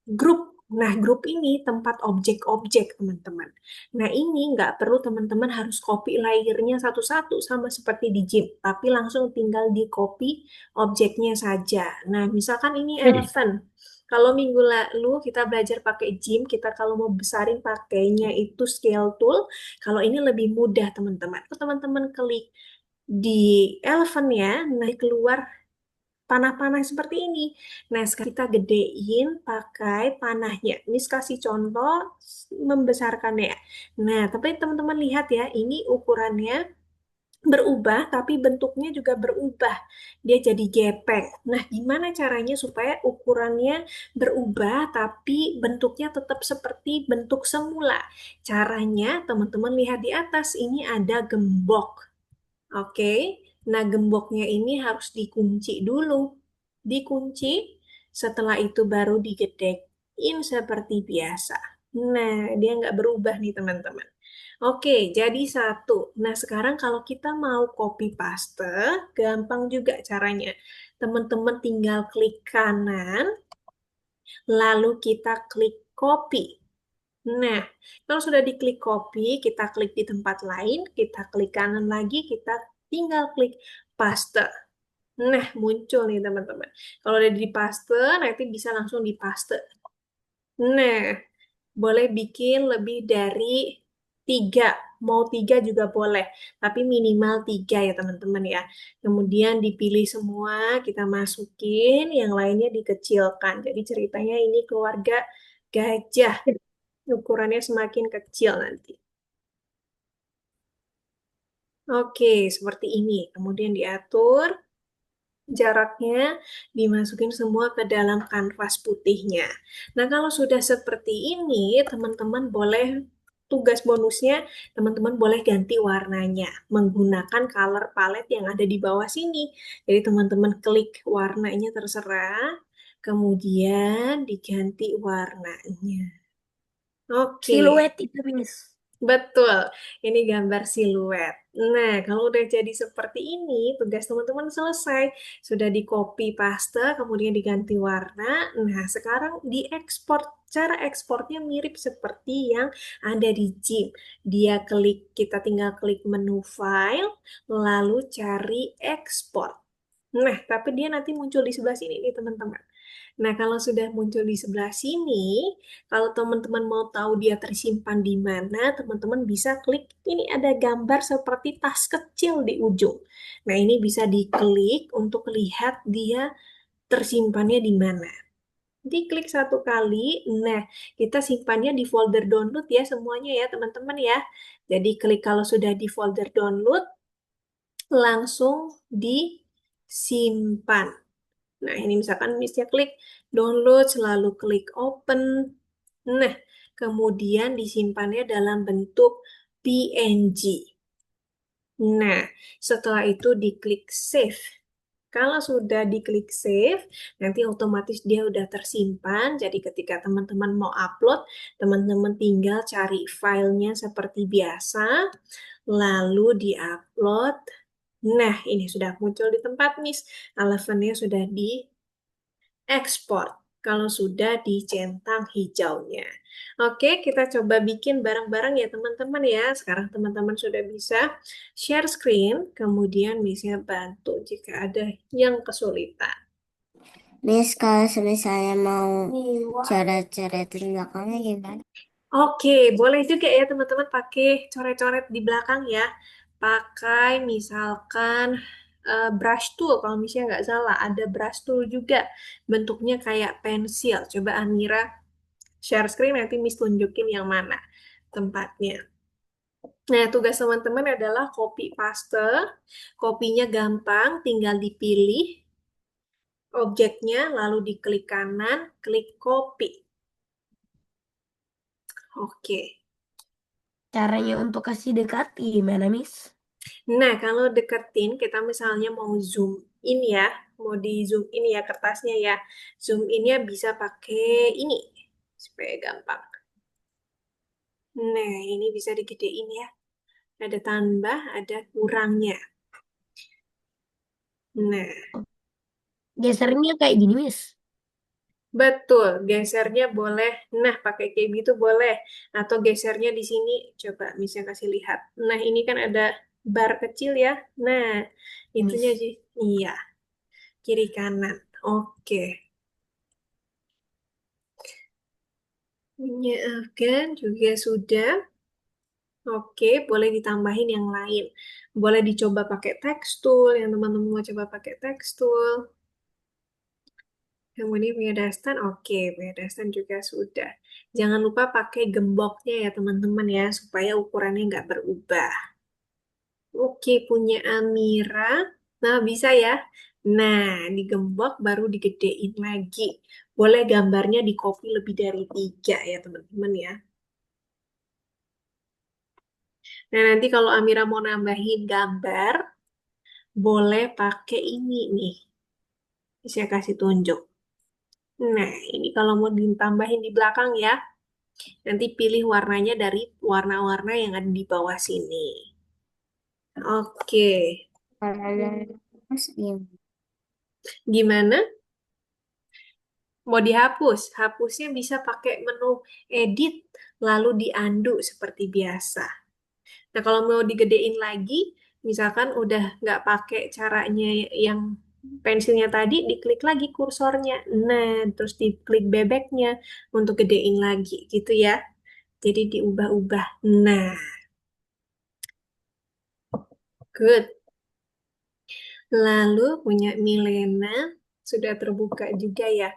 grup. Nah, grup ini tempat objek-objek, teman-teman. Nah, ini nggak perlu teman-teman harus copy layernya satu-satu sama seperti di gym, tapi langsung tinggal di copy objeknya saja. Nah, misalkan ini elephant. Kalau minggu lalu kita belajar pakai gym, kita kalau mau besarin pakainya itu scale tool. Kalau ini lebih mudah, teman-teman. Kalau teman-teman klik di elephant ya, nah keluar panah-panah seperti ini. Nah, sekarang kita gedein pakai panahnya. Ini kasih contoh membesarkannya. Nah, tapi teman-teman lihat ya, ini ukurannya berubah, tapi bentuknya juga berubah. Dia jadi gepeng. Nah, gimana caranya supaya ukurannya berubah, tapi bentuknya tetap seperti bentuk semula? Caranya, teman-teman lihat di atas, ini ada gembok. Oke, nah gemboknya ini harus dikunci dulu. Dikunci, setelah itu baru digedekin seperti biasa. Nah, dia nggak berubah nih teman-teman. Oke, jadi satu. Nah, sekarang kalau kita mau copy paste, gampang juga caranya. Teman-teman tinggal klik kanan, lalu kita klik copy. Nah, kalau sudah diklik copy, kita klik di tempat lain, kita klik kanan lagi, kita tinggal klik paste. Nah, muncul nih teman-teman. Kalau udah di paste, nanti bisa langsung dipaste. Nah, boleh bikin lebih dari 3. Mau 3 juga boleh, tapi minimal 3 ya teman-teman ya. Kemudian dipilih semua, kita masukin, yang lainnya dikecilkan. Jadi ceritanya ini keluarga gajah. Ukurannya semakin kecil nanti. Oke, seperti ini. Kemudian diatur jaraknya, dimasukin semua ke dalam kanvas putihnya. Nah, kalau sudah seperti ini, teman-teman boleh tugas bonusnya, teman-teman boleh ganti warnanya menggunakan color palette yang ada di bawah sini. Jadi teman-teman klik warnanya terserah, kemudian diganti warnanya. Oke. Siluet itu, Miss. Betul, ini gambar siluet. Nah, kalau udah jadi seperti ini, tugas teman-teman selesai. Sudah di copy paste, kemudian diganti warna. Nah, sekarang diekspor. Cara ekspornya mirip seperti yang ada di Gym. Kita tinggal klik menu file, lalu cari ekspor. Nah, tapi dia nanti muncul di sebelah sini nih, teman-teman. Nah, kalau sudah muncul di sebelah sini, kalau teman-teman mau tahu dia tersimpan di mana, teman-teman bisa klik ini ada gambar seperti tas kecil di ujung. Nah, ini bisa diklik untuk lihat dia tersimpannya di mana. Diklik satu kali, nah kita simpannya di folder download ya semuanya ya teman-teman ya. Jadi klik kalau sudah di folder download, langsung disimpan. Nah, ini misalkan misalnya klik download, selalu klik open. Nah, kemudian disimpannya dalam bentuk PNG. Nah, setelah itu diklik save. Kalau sudah diklik save, nanti otomatis dia udah tersimpan. Jadi ketika teman-teman mau upload, teman-teman tinggal cari filenya seperti biasa, lalu diupload. Nah, ini sudah muncul di tempat Miss. Elevennya sudah diekspor. Kalau sudah dicentang hijaunya. Oke, kita coba bikin bareng-bareng ya teman-teman ya. Sekarang teman-teman sudah bisa share screen, kemudian bisa bantu jika ada yang kesulitan. Miss, kalau misalnya mau coret-coretin belakangnya gimana? Oke, boleh juga ya teman-teman pakai coret-coret di belakang ya. Pakai misalkan brush tool, kalau misalnya nggak salah, ada brush tool juga. Bentuknya kayak pensil. Coba Amira share screen, nanti Miss tunjukin yang mana tempatnya. Nah, tugas teman-teman adalah copy paste. Kopinya gampang, tinggal dipilih objeknya, lalu diklik kanan, klik copy. Oke. Caranya untuk kasih dekati gimana, Miss? Nah, kalau deketin, kita misalnya mau zoom in ya, mau di zoom in ya kertasnya ya. Zoom innya bisa pakai ini, supaya gampang. Nah, ini bisa digedein ya. Ada tambah, ada kurangnya. Nah, Gesernya kayak gini, Miss. betul, gesernya boleh. Nah, pakai kayak gitu boleh. Atau gesernya di sini, coba misalnya kasih lihat. Nah, ini kan ada bar kecil ya. Nah, itunya Miss. sih. Iya, kiri kanan. Oke. Menyeafkan juga sudah. Oke, boleh ditambahin yang lain. Boleh dicoba pakai tekstul, yang teman-teman mau coba pakai tekstul. Kemudian punya dastan, oke, punya dastan juga sudah. Jangan lupa pakai gemboknya ya teman-teman ya, supaya ukurannya nggak berubah. Oke, punya Amira. Nah, bisa ya. Nah, digembok baru digedein lagi. Boleh gambarnya di copy lebih dari 3 ya teman-teman ya. Nah, nanti kalau Amira mau nambahin gambar, boleh pakai ini nih. Saya kasih tunjuk. Nah, ini kalau mau ditambahin di belakang ya. Nanti pilih warnanya dari warna-warna yang ada di bawah sini. Oke, Kalau ada terus gimana? gimana? Mau dihapus? Hapusnya bisa pakai menu edit, lalu di-undo seperti biasa. Nah, kalau mau digedein lagi, misalkan udah nggak pakai caranya yang pensilnya tadi, diklik lagi kursornya. Nah, terus diklik bebeknya untuk gedein lagi, gitu ya. Jadi diubah-ubah. Nah, good. Lalu punya Milena, sudah terbuka juga ya.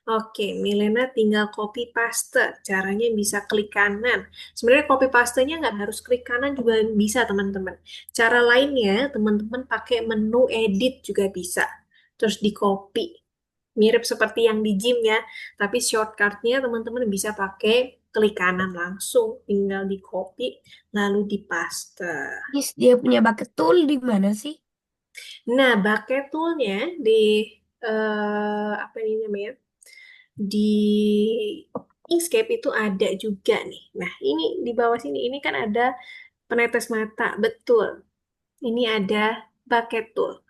Oke, Milena tinggal copy paste. Caranya bisa klik kanan. Sebenarnya copy pastenya nggak harus klik kanan juga bisa, teman-teman. Cara lainnya, teman-teman pakai menu edit juga bisa. Terus di copy. Mirip seperti yang di gym ya. Tapi shortcutnya teman-teman bisa pakai klik kanan langsung. Tinggal di copy, lalu di paste. Miss, dia punya bucket tool di mana sih? Nah, bucket toolnya di apa ini namanya? Di Inkscape itu ada juga nih. Nah, ini di bawah sini ini kan ada penetes mata, betul. Ini ada bucket tool.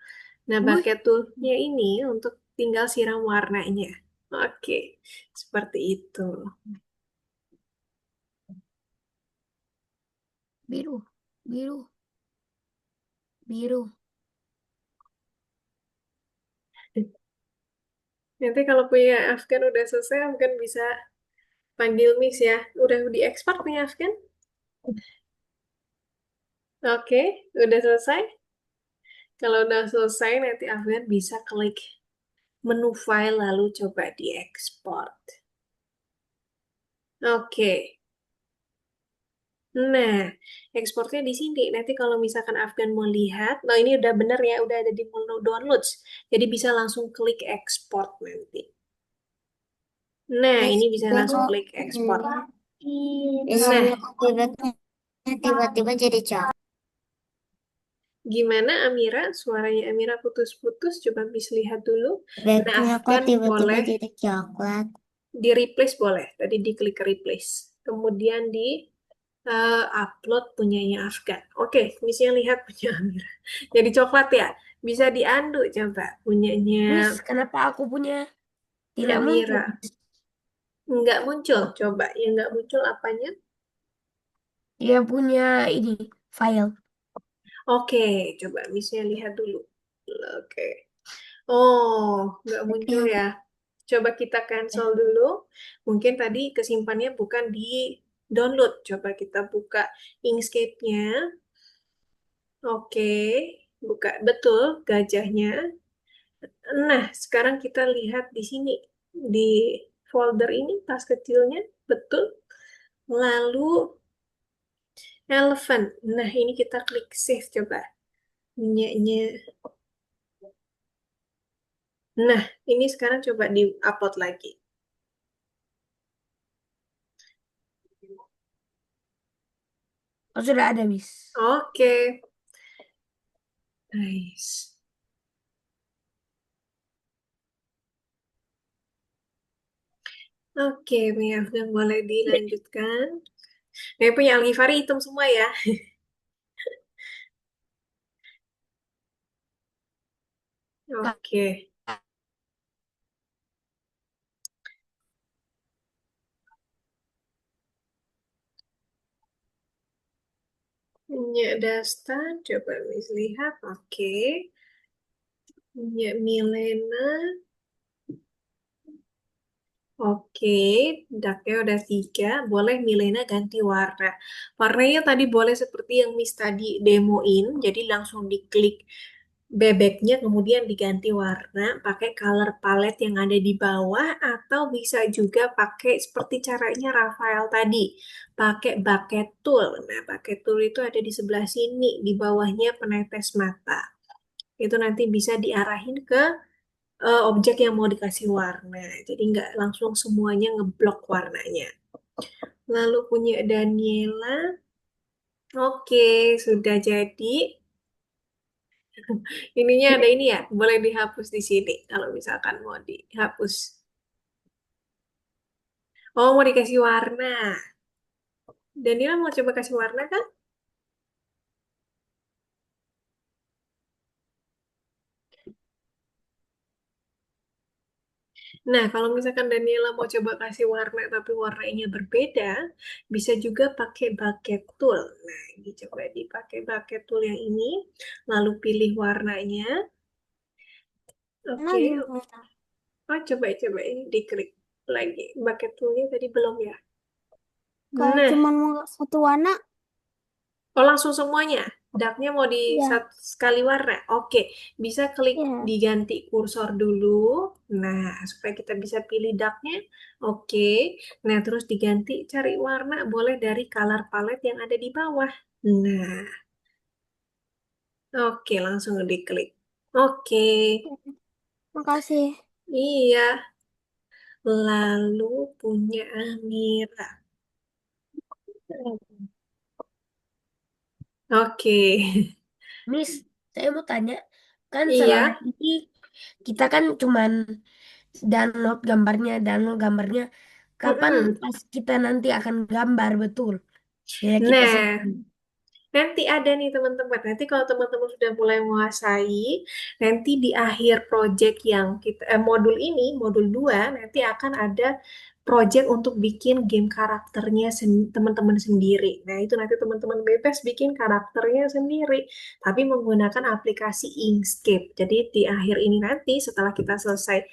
Nah, Wih, bucket toolnya ini untuk tinggal siram warnanya. Oke, seperti itu. biru, biru, biru. Nanti kalau punya Afgan udah selesai, Afgan bisa panggil Miss ya. Udah diekspor punya Afgan? Oke, udah selesai. Kalau udah selesai, nanti Afgan bisa klik menu file lalu coba diekspor. Oke. Nah, ekspornya di sini. Nanti kalau misalkan Afgan mau lihat, nah ini udah bener ya, udah ada di menu downloads. Jadi bisa langsung klik ekspor nanti. Nah, Miss, ini bisa langsung kalau klik ekspor. misalnya Nah, copy backnya tiba-tiba jadi coklat. Gimana Amira? Suaranya Amira putus-putus. Coba Miss lihat dulu. Bebeknya kok Maafkan, tiba-tiba boleh jadi coklat. di replace boleh. Tadi diklik replace. Kemudian di upload punyanya Afgan. Oke, Missnya lihat punya Amira. Jadi coklat ya. Bisa diandu coba punyanya Miss, kenapa aku punya tidak muncul? Amira. Nggak muncul. Coba yang nggak muncul apanya? Dia punya ini file. Oke, coba Missnya lihat dulu. Oke. Oh, nggak muncul Yang ya. Coba kita cancel dulu. Mungkin tadi kesimpannya bukan di download. Coba kita buka Inkscape-nya. Oke, buka betul gajahnya. Nah, sekarang kita lihat di sini. Di folder ini, tas kecilnya. Betul. Lalu, elephant. Nah, ini kita klik save coba. Nya. Nah, ini sekarang coba di-upload lagi. Oh, sudah ada, Miss. Oke, nice. Oke, Mia, dan boleh dilanjutkan. Ini punya Algifari hitam semua ya. Oke. Punya Dastan, coba Miss lihat. Oke. Punya Milena. Oke, daknya udah 3. Boleh Milena ganti warna. Warnanya tadi boleh seperti yang Miss tadi demoin. Jadi langsung diklik bebeknya, kemudian diganti warna pakai color palette yang ada di bawah. Atau bisa juga pakai seperti caranya Rafael tadi. Pakai bucket tool. Nah, bucket tool itu ada di sebelah sini. Di bawahnya penetes mata. Itu nanti bisa diarahin ke objek yang mau dikasih warna. Jadi nggak langsung semuanya ngeblok warnanya. Lalu punya Daniela. Oke, sudah jadi. Ininya ada ini ya, boleh dihapus di sini kalau misalkan mau dihapus. Oh, mau dikasih warna. Daniela mau coba kasih warna kan? Nah, kalau misalkan Daniela mau coba kasih warna tapi warnanya berbeda, bisa juga pakai bucket tool. Nah, ini coba dipakai bucket tool yang ini, lalu pilih warnanya. mana Oke, gimana? oh coba ini diklik lagi. Bucket toolnya tadi belum ya? Kalau Nah, cuma mau satu warna, oh langsung semuanya. Darknya mau di ya, sekali warna. Oke, bisa klik ya. diganti kursor dulu. Nah, supaya kita bisa pilih darknya. Oke, nah terus diganti cari warna boleh dari color palette yang ada di bawah. Nah, oke langsung diklik. Oke, Makasih. iya. Lalu punya Amira. Oke. Miss, saya mau tanya, kan selama Iya. ini kita kan cuman download gambarnya. Kapan Mm-mm. pas kita nanti akan gambar betul? Ya kita Nah, setting. nanti ada nih teman-teman. Nanti kalau teman-teman sudah mulai menguasai, nanti di akhir project yang kita modul ini, modul 2 nanti akan ada project untuk bikin game karakternya teman-teman sendiri. Nah, itu nanti teman-teman bebas bikin karakternya sendiri, tapi menggunakan aplikasi Inkscape. Jadi di akhir ini nanti setelah kita selesai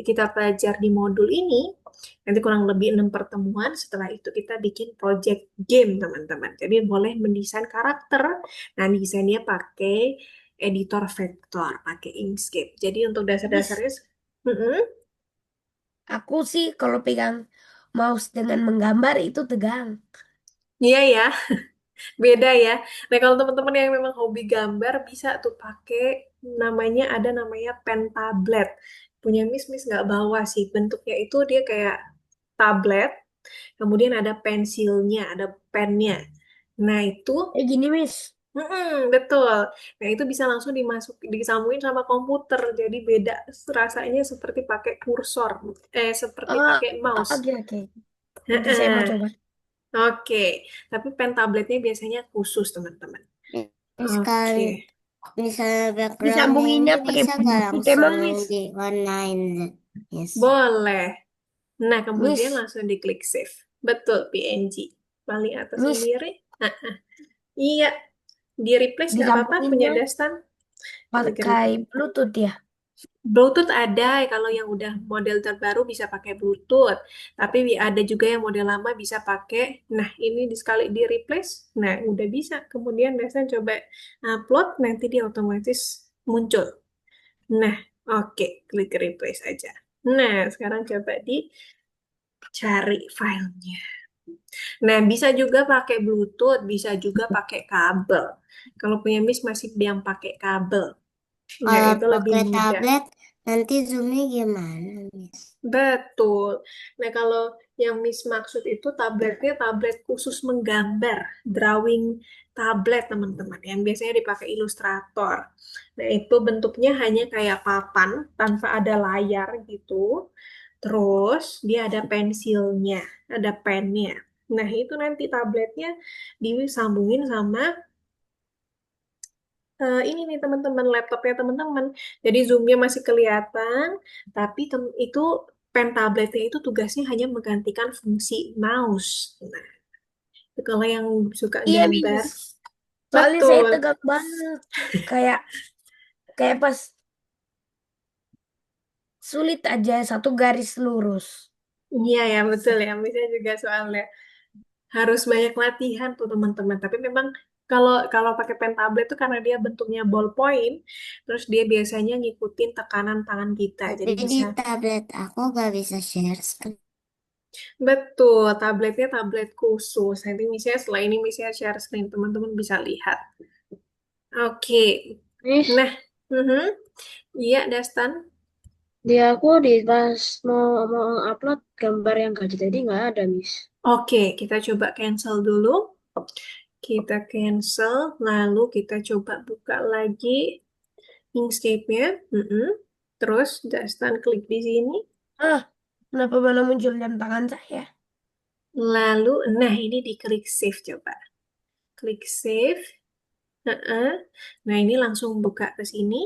kita belajar di modul ini, nanti kurang lebih 6 pertemuan. Setelah itu kita bikin project game, teman-teman. Jadi boleh mendesain karakter. Nah, desainnya pakai editor vektor, pakai Inkscape. Jadi untuk Miss, dasar-dasarnya, mm-mm. aku sih kalau pegang mouse dengan menggambar itu tegang. Iya ya, beda ya. Nah, kalau teman-teman yang memang hobi gambar, bisa tuh pakai namanya pen tablet. Punya Miss nggak bawa sih. Bentuknya itu dia kayak tablet, kemudian ada pensilnya, ada pennya. Nah, itu Gini, Miss. betul. Nah, itu bisa langsung disambungin sama komputer. Jadi beda rasanya seperti pakai kursor. Seperti Oh, pakai mouse. oke, oke. Nanti saya mau Heeh. coba. Oke, tapi pen tabletnya biasanya khusus, teman-teman. Terus kalau Oke, misalnya backgroundnya ini Disambunginnya pakai bisa gak Bluetooth langsung emang, Miss? di online? Yes. boleh. Nah, kemudian Miss, langsung diklik save. Betul, PNG. Paling atas Miss, sendiri. Nah, iya, di replace nggak apa-apa, punya disambunginnya Dastan. Klik pakai replace. Bluetooth ya. Bluetooth ada, kalau yang udah model terbaru bisa pakai Bluetooth. Tapi ada juga yang model lama bisa pakai. Nah, ini sekali di replace, nah udah bisa. Kemudian biasanya coba upload, nanti dia otomatis muncul. Nah, oke, klik replace aja. Nah, sekarang coba dicari filenya. Nah, bisa juga pakai Bluetooth, bisa juga pakai kabel. Kalau punya Miss masih yang pakai kabel. Nah, Kalau itu lebih pakai mudah. tablet, nanti zoomnya gimana, Miss? Betul. Nah, kalau yang Miss maksud itu tabletnya tablet khusus menggambar, drawing tablet, teman-teman, yang biasanya dipakai ilustrator. Nah, itu bentuknya hanya kayak papan tanpa ada layar gitu. Terus dia ada pensilnya, ada pennya. Nah, itu nanti tabletnya disambungin sama ini nih teman-teman, laptopnya teman-teman. Jadi zoomnya masih kelihatan, tapi itu pen tabletnya itu tugasnya hanya menggantikan fungsi mouse. Nah, itu kalau yang suka Iya, gambar, Miss. Soalnya saya betul. tegang banget. Kayak kayak pas sulit aja satu garis lurus. Iya ya, betul ya. Misalnya juga soalnya harus banyak latihan tuh teman-teman. Tapi memang kalau kalau pakai pen tablet tuh karena dia bentuknya ballpoint, terus dia biasanya ngikutin tekanan tangan kita. Tapi Jadi di bisa. tablet aku gak bisa share screen. Betul, tabletnya tablet khusus. Nanti misalnya setelah ini misalnya share screen, teman-teman bisa lihat. Oke, Miss, nah, mhm. Iya, Dastan. di aku di pas mau mau upload gambar yang gaji tadi nggak ada, Miss. Oke, kita coba cancel dulu. Kita cancel, lalu kita coba buka lagi Inkscape-nya. Mhm. Terus Dastan klik di sini. Ah, kenapa malah muncul jam tangan saya? Lalu, nah ini diklik save coba. Klik save. Heeh. Nah, ini langsung buka ke sini,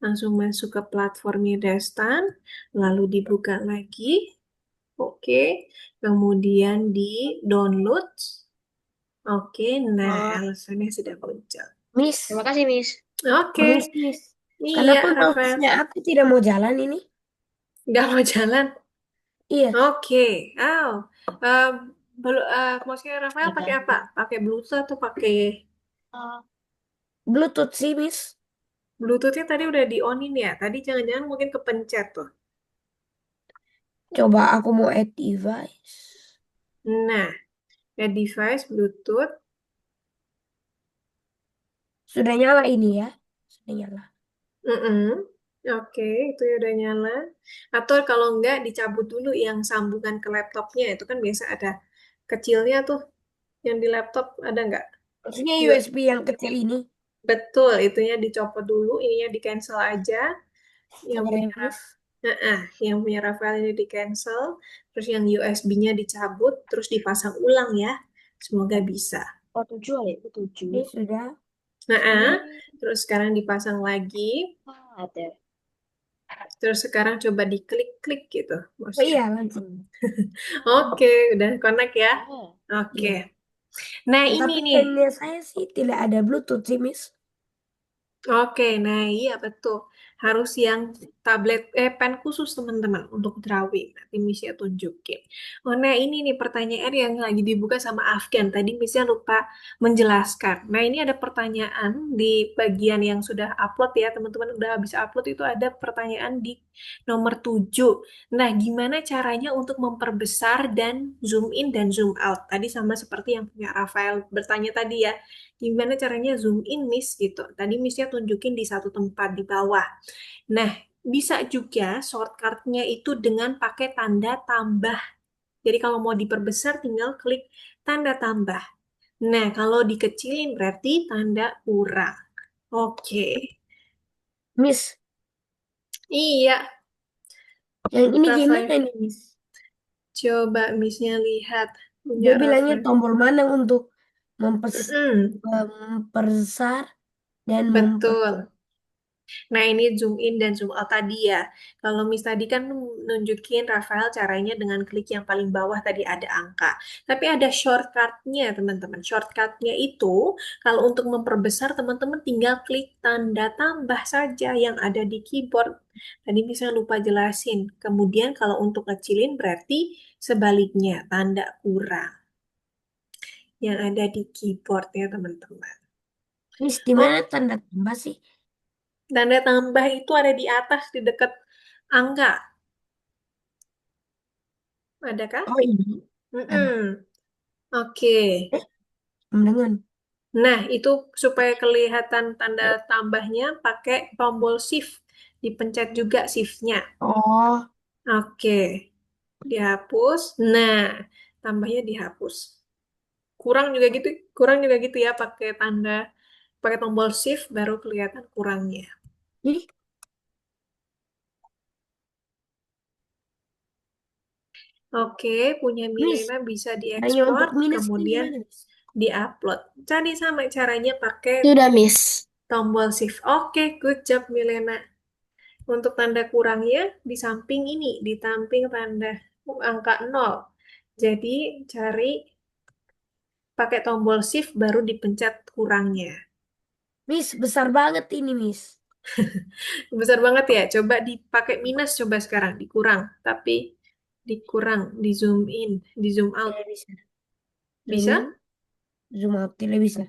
langsung masuk ke platformnya Dastan, lalu dibuka lagi. Oke, kemudian di download. Oke, nah Oh, alasannya sudah muncul. Miss, terima kasih, Miss. Oke, Miss. iya, Kenapa Rafael. mouse-nya aku tidak mau jalan ini? Nggak mau jalan. Iya, Oke, oh, belum. Maksudnya Rafael pakai apa? Pakai Bluetooth atau pakai Bluetooth sih, Miss. Bluetooth-nya tadi udah di onin ya? Tadi jangan-jangan mungkin kepencet tuh. Coba aku mau add device. Nah, ya device Bluetooth. Sudah nyala ini ya. Sudah nyala. Mm-mm. Oke, itu ya udah nyala. Atau kalau enggak dicabut dulu yang sambungan ke laptopnya. Itu kan biasa ada kecilnya tuh yang di laptop ada nggak? Maksudnya Yuk, USB yang kecil ini. betul, itunya dicopot dulu, ininya di cancel aja. Yang Sabar ya, punya Miss. yang punya Rafael ini di cancel, terus yang USB-nya dicabut, terus dipasang ulang ya. Semoga bisa. Oh, 7 ya, itu 7. Ini sudah. Nah, terus sekarang dipasang lagi. Ah, ada. Terus sekarang coba diklik-klik gitu, Oh mouse-nya. iya, langsung. Oke, udah connect ya. Oh, Oke. Iya. Nah, ini Tapi nih. pennya saya sih tidak ada Bluetooth sih, Miss. Oke, nah iya betul. Harus yang pen khusus teman-teman untuk drawing. Nanti Misya tunjukin. Oh, nah ini nih pertanyaan yang lagi dibuka sama Afgan. Tadi Misya lupa menjelaskan. Nah, ini ada pertanyaan di bagian yang sudah upload ya, teman-teman udah habis upload itu ada pertanyaan di nomor 7. Nah, gimana caranya untuk memperbesar dan zoom in dan zoom out? Tadi sama seperti yang punya Rafael bertanya tadi ya. Gimana caranya zoom in, Miss? Gitu. Tadi Missnya tunjukin di satu tempat di bawah. Nah, bisa juga shortcut-nya itu dengan pakai tanda tambah. Jadi kalau mau diperbesar tinggal klik tanda tambah. Nah, kalau dikecilin berarti tanda kurang. Oke. Miss, Iya, yang ini gimana Rafael. nih, Miss? Coba Missnya lihat punya Dia bilangnya Rafael. tombol mana untuk Mm-mm, memperbesar dan betul. Nah, ini zoom in dan zoom out tadi ya. Kalau Miss tadi kan nunjukin Rafael caranya dengan klik yang paling bawah tadi ada angka. Tapi ada shortcutnya, teman-teman. Shortcutnya itu, kalau untuk memperbesar, teman-teman tinggal klik tanda tambah saja yang ada di keyboard. Tadi misalnya lupa jelasin. Kemudian kalau untuk kecilin berarti sebaliknya, tanda kurang yang ada di keyboard ya, teman-teman. Miss, di Oh, mana tanda tambah sih? tanda tambah itu ada di atas, di dekat angka. Adakah? Oh ini ada. Mm-mm. Oke. Eh, dengan. Nah, itu supaya kelihatan tanda tambahnya pakai tombol shift. Dipencet juga shift-nya. Oh, Oke. Dihapus. Nah, tambahnya dihapus. Kurang juga gitu ya pakai tombol shift baru kelihatan kurangnya. ih, Oke, punya Miss, Milena bisa caranya diekspor, untuk minusnya kemudian gimana, Miss? diupload. Jadi sama caranya pakai Sudah, Miss. tombol shift. Oke, good job Milena. Untuk tanda kurangnya di samping ini, di samping tanda angka 0. Jadi cari pakai tombol shift baru dipencet kurangnya. Miss, besar banget ini, Miss. Besar banget ya. Coba dipakai minus coba sekarang dikurang, tapi dikurang, di zoom in, di zoom out. Tidak bisa. Zoom in, Bisa? zoom out, tidak bisa.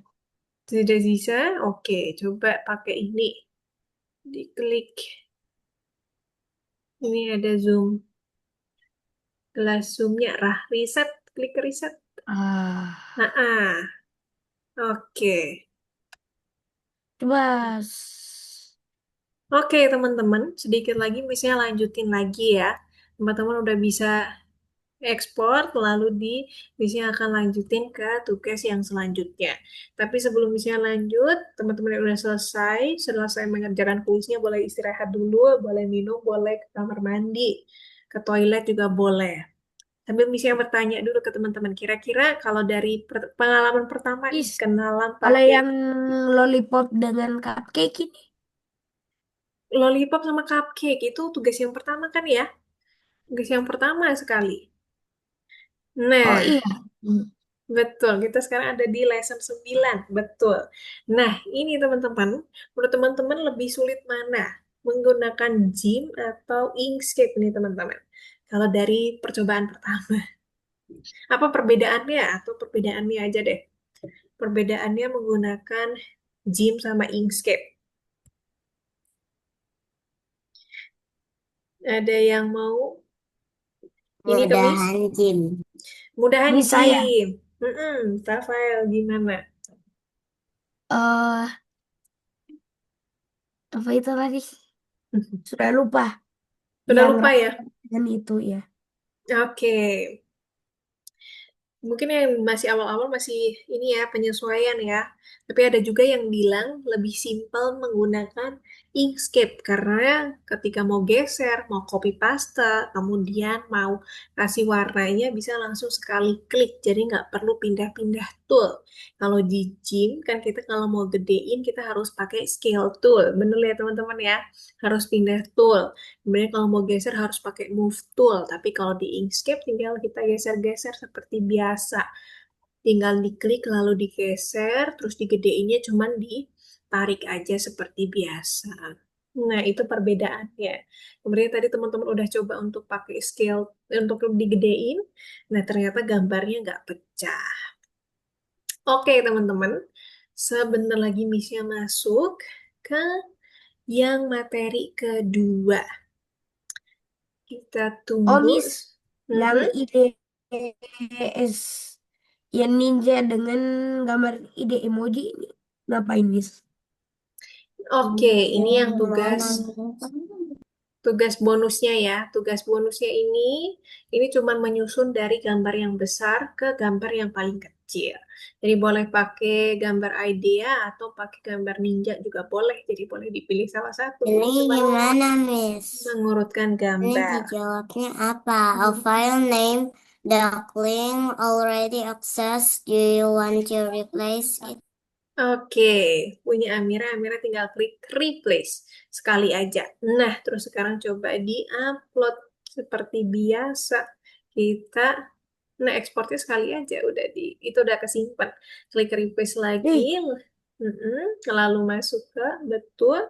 Tidak bisa? Oke, coba pakai ini. Diklik. Ini ada zoom. Gelas zoomnya. Reset. Klik reset. Ah, Nah, oke. coba. Oke, teman-teman, sedikit lagi misalnya lanjutin lagi ya. Teman-teman udah bisa ekspor, lalu misalnya akan lanjutin ke tugas yang selanjutnya. Tapi sebelum misalnya lanjut, teman-teman yang udah selesai mengerjakan kuisnya, boleh istirahat dulu, boleh minum, boleh ke kamar mandi, ke toilet juga boleh. Tapi misalnya bertanya dulu ke teman-teman, kira-kira kalau dari pengalaman pertama nih, Miss, kenalan kalau pakai yang lollipop dengan cupcake ini. lollipop sama cupcake, itu tugas yang pertama kan ya? Tugas yang pertama sekali. Oh Nah, iya. Hmm. betul. Kita sekarang ada di lesson 9. Betul. Nah, ini teman-teman. Menurut teman-teman lebih sulit mana? Menggunakan Gym atau Inkscape nih teman-teman. Kalau dari percobaan pertama. Apa perbedaannya? Atau perbedaannya aja deh. Perbedaannya menggunakan Gym sama Inkscape. Ada yang mau ini ke Miss? Mudahan Jim. Mudahan Ini saya. Gym. Rafael gimana? Eh, apa itu tadi? Sudah lupa. Sudah Yang lupa ya? Rafael dengan itu ya. Oke. Mungkin yang masih awal-awal masih ini ya penyesuaian ya. Tapi ada juga yang bilang lebih simpel menggunakan Inkscape karena ketika mau geser, mau copy paste, kemudian mau kasih warnanya bisa langsung sekali klik. Jadi nggak perlu pindah-pindah tool. Kalau di Gym kan kita kalau mau gedein kita harus pakai scale tool. Bener ya teman-teman ya? Harus pindah tool. Kemudian kalau mau geser harus pakai move tool, tapi kalau di Inkscape tinggal kita geser-geser seperti biasa. Tinggal diklik lalu digeser, terus digedeinnya cuman ditarik aja seperti biasa. Nah, itu perbedaannya. Kemudian tadi teman-teman udah coba untuk pakai scale untuk digedein. Nah, ternyata gambarnya nggak pecah. Oke, teman-teman. Sebentar lagi Misnya masuk ke yang materi kedua. Kita Oh tunggu. Miss, yang Mhm. IDS yang ninja dengan gambar ide emoji ini ngapain Miss? Oke, ini yang Gimana? tugas bonusnya ya. Tugas bonusnya ini cuman menyusun dari gambar yang besar ke gambar yang paling kecil. kecil. Jadi boleh pakai gambar idea atau pakai gambar ninja juga boleh. Jadi boleh dipilih salah satu Ini untuk gimana, Miss? mengurutkan Ini gambar. dijawabnya apa? A file name Duckling already accessed. Do you want to replace it? Oke, punya Amira, Amira tinggal klik replace sekali aja. Nah, terus sekarang coba di-upload seperti biasa. Kita, nah ekspornya sekali aja, itu udah kesimpan. Klik replace lagi, Ih, lalu masuk ke betul,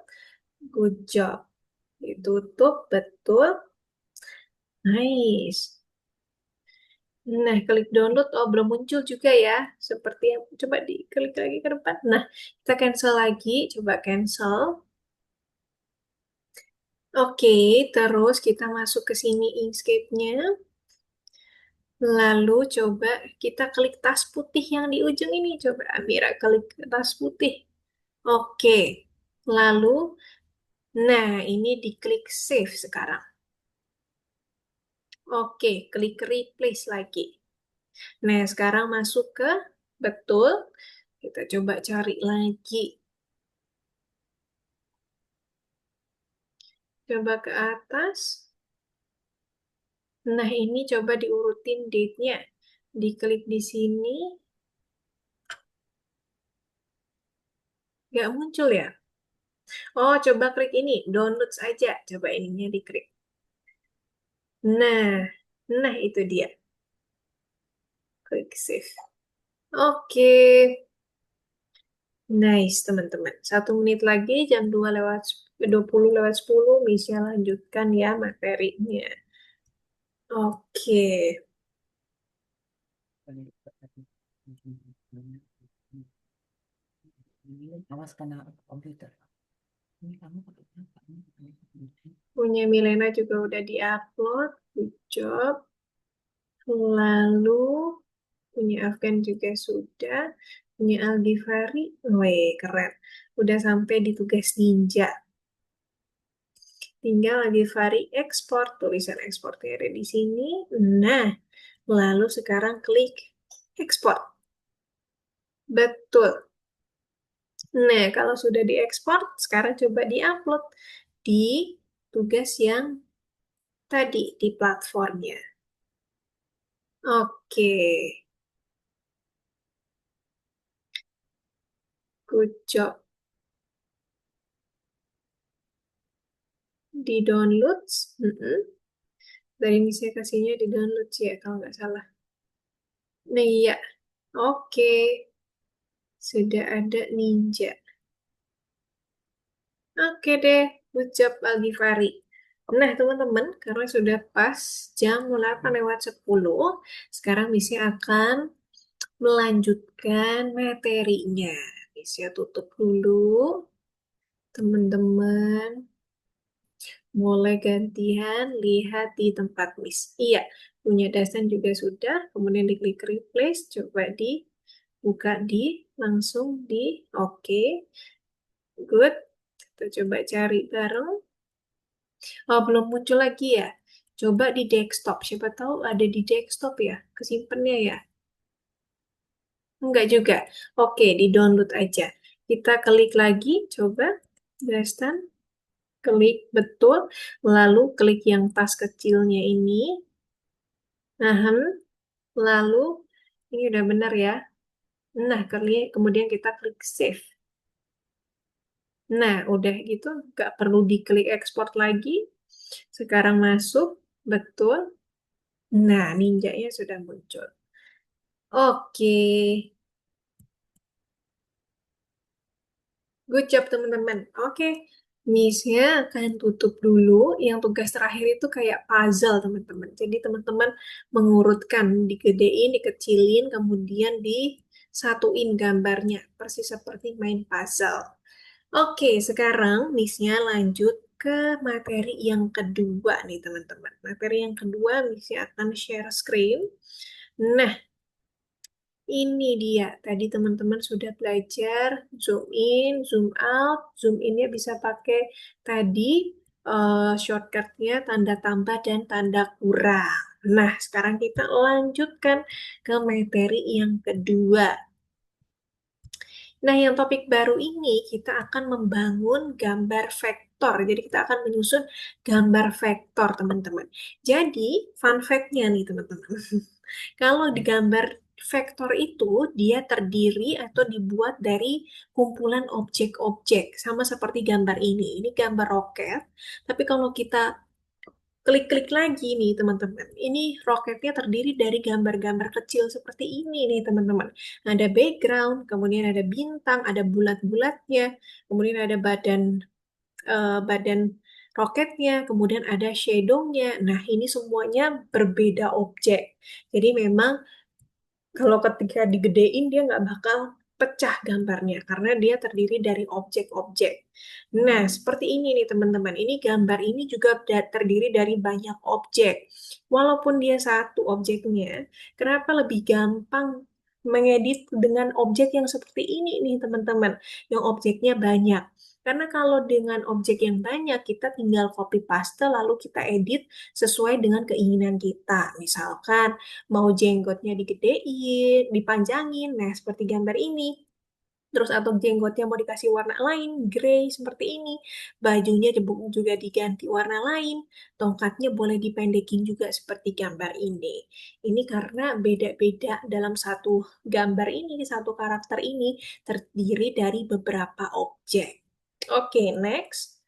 good job. Ditutup, betul, nice. Nah, klik download. Oh, belum muncul juga ya. Seperti yang coba diklik lagi ke depan. Nah, kita cancel lagi. Coba cancel. Oke, terus kita masuk ke sini Inkscape-nya. Lalu coba kita klik tas putih yang di ujung ini. Coba Amira klik tas putih. Oke. Lalu, nah ini diklik save sekarang. Oke, klik replace lagi. Nah, sekarang masuk ke betul. Kita coba cari lagi. Coba ke atas. Nah, ini coba diurutin date-nya. Diklik di sini. Nggak muncul ya? Oh, coba klik ini. Downloads aja. Coba ininya diklik. Nah, nah itu dia. Klik save. Oke. Nice, teman-teman. 1 menit lagi, jam 20 lewat 10, Misha lanjutkan ya materinya. Oke. Awas kena komputer. Ini kamu pakai apa? Ini pakai komputer. Punya Milena juga udah di-upload. Good job. Lalu punya Afgan juga sudah. Punya Algifari. Weh, keren. Udah sampai di tugas ninja. Tinggal Algifari ekspor. Tulisan ekspornya ada di sini. Nah, lalu sekarang klik ekspor. Betul. Nah, kalau sudah diekspor, sekarang coba di-upload di tugas yang tadi di platformnya. Oke, good job. Di download, dari ini saya kasihnya di download ya kalau nggak salah. Nah iya, oke, sudah ada Ninja. Oke deh, good job Algifari. Nah teman-teman, karena sudah pas jam 8 lewat 10, sekarang Missy akan melanjutkan materinya. Missy tutup dulu, teman-teman. Mulai gantian lihat di tempat Miss. Iya, punya Dasan juga sudah. Kemudian diklik replace, coba dibuka langsung di oke. Good. Kita coba cari bareng. Oh, belum muncul lagi ya. Coba di desktop. Siapa tahu ada di desktop ya. Kesimpannya ya. Enggak juga. Oke, di download aja. Kita klik lagi, coba. Dasan. Klik betul. Lalu klik yang tas kecilnya ini. Nah, lalu ini udah benar ya. Nah, kemudian kita klik save. Nah, udah gitu nggak perlu diklik export lagi. Sekarang masuk, betul. Nah, ninjanya sudah muncul. Oke, good job teman-teman. Oke, Miss-nya akan tutup dulu. Yang tugas terakhir itu kayak puzzle teman-teman. Jadi teman-teman mengurutkan, digedein, dikecilin, kemudian disatuin gambarnya. Persis seperti main puzzle. Oke, sekarang Miss-nya lanjut ke materi yang kedua nih teman-teman. Materi yang kedua Miss-nya akan share screen. Nah, ini dia. Tadi teman-teman sudah belajar zoom in, zoom out. Zoom in-nya bisa pakai tadi shortcut-nya tanda tambah dan tanda kurang. Nah, sekarang kita lanjutkan ke materi yang kedua. Nah, yang topik baru ini kita akan membangun gambar vektor. Jadi kita akan menyusun gambar vektor, teman-teman. Jadi, fun fact-nya nih, teman-teman. Kalau di gambar vektor itu, dia terdiri atau dibuat dari kumpulan objek-objek. Sama seperti gambar ini. Ini gambar roket. Tapi kalau kita klik-klik lagi nih teman-teman. Ini roketnya terdiri dari gambar-gambar kecil seperti ini nih teman-teman. Ada background, kemudian ada bintang, ada bulat-bulatnya, kemudian ada badan roketnya, kemudian ada shadow-nya. Nah, ini semuanya berbeda objek. Jadi memang kalau ketika digedein dia nggak bakal pecah gambarnya karena dia terdiri dari objek-objek. Nah, seperti ini nih teman-teman. Ini gambar ini juga terdiri dari banyak objek. Walaupun dia satu objeknya, kenapa lebih gampang mengedit dengan objek yang seperti ini nih teman-teman, yang objeknya banyak. Karena kalau dengan objek yang banyak, kita tinggal copy paste lalu kita edit sesuai dengan keinginan kita. Misalkan mau jenggotnya digedein, dipanjangin, nah seperti gambar ini. Terus atau jenggotnya mau dikasih warna lain, grey seperti ini. Bajunya juga diganti warna lain. Tongkatnya boleh dipendekin juga seperti gambar ini. Ini karena beda-beda dalam satu gambar ini, satu karakter ini terdiri dari beberapa objek. Oke, next.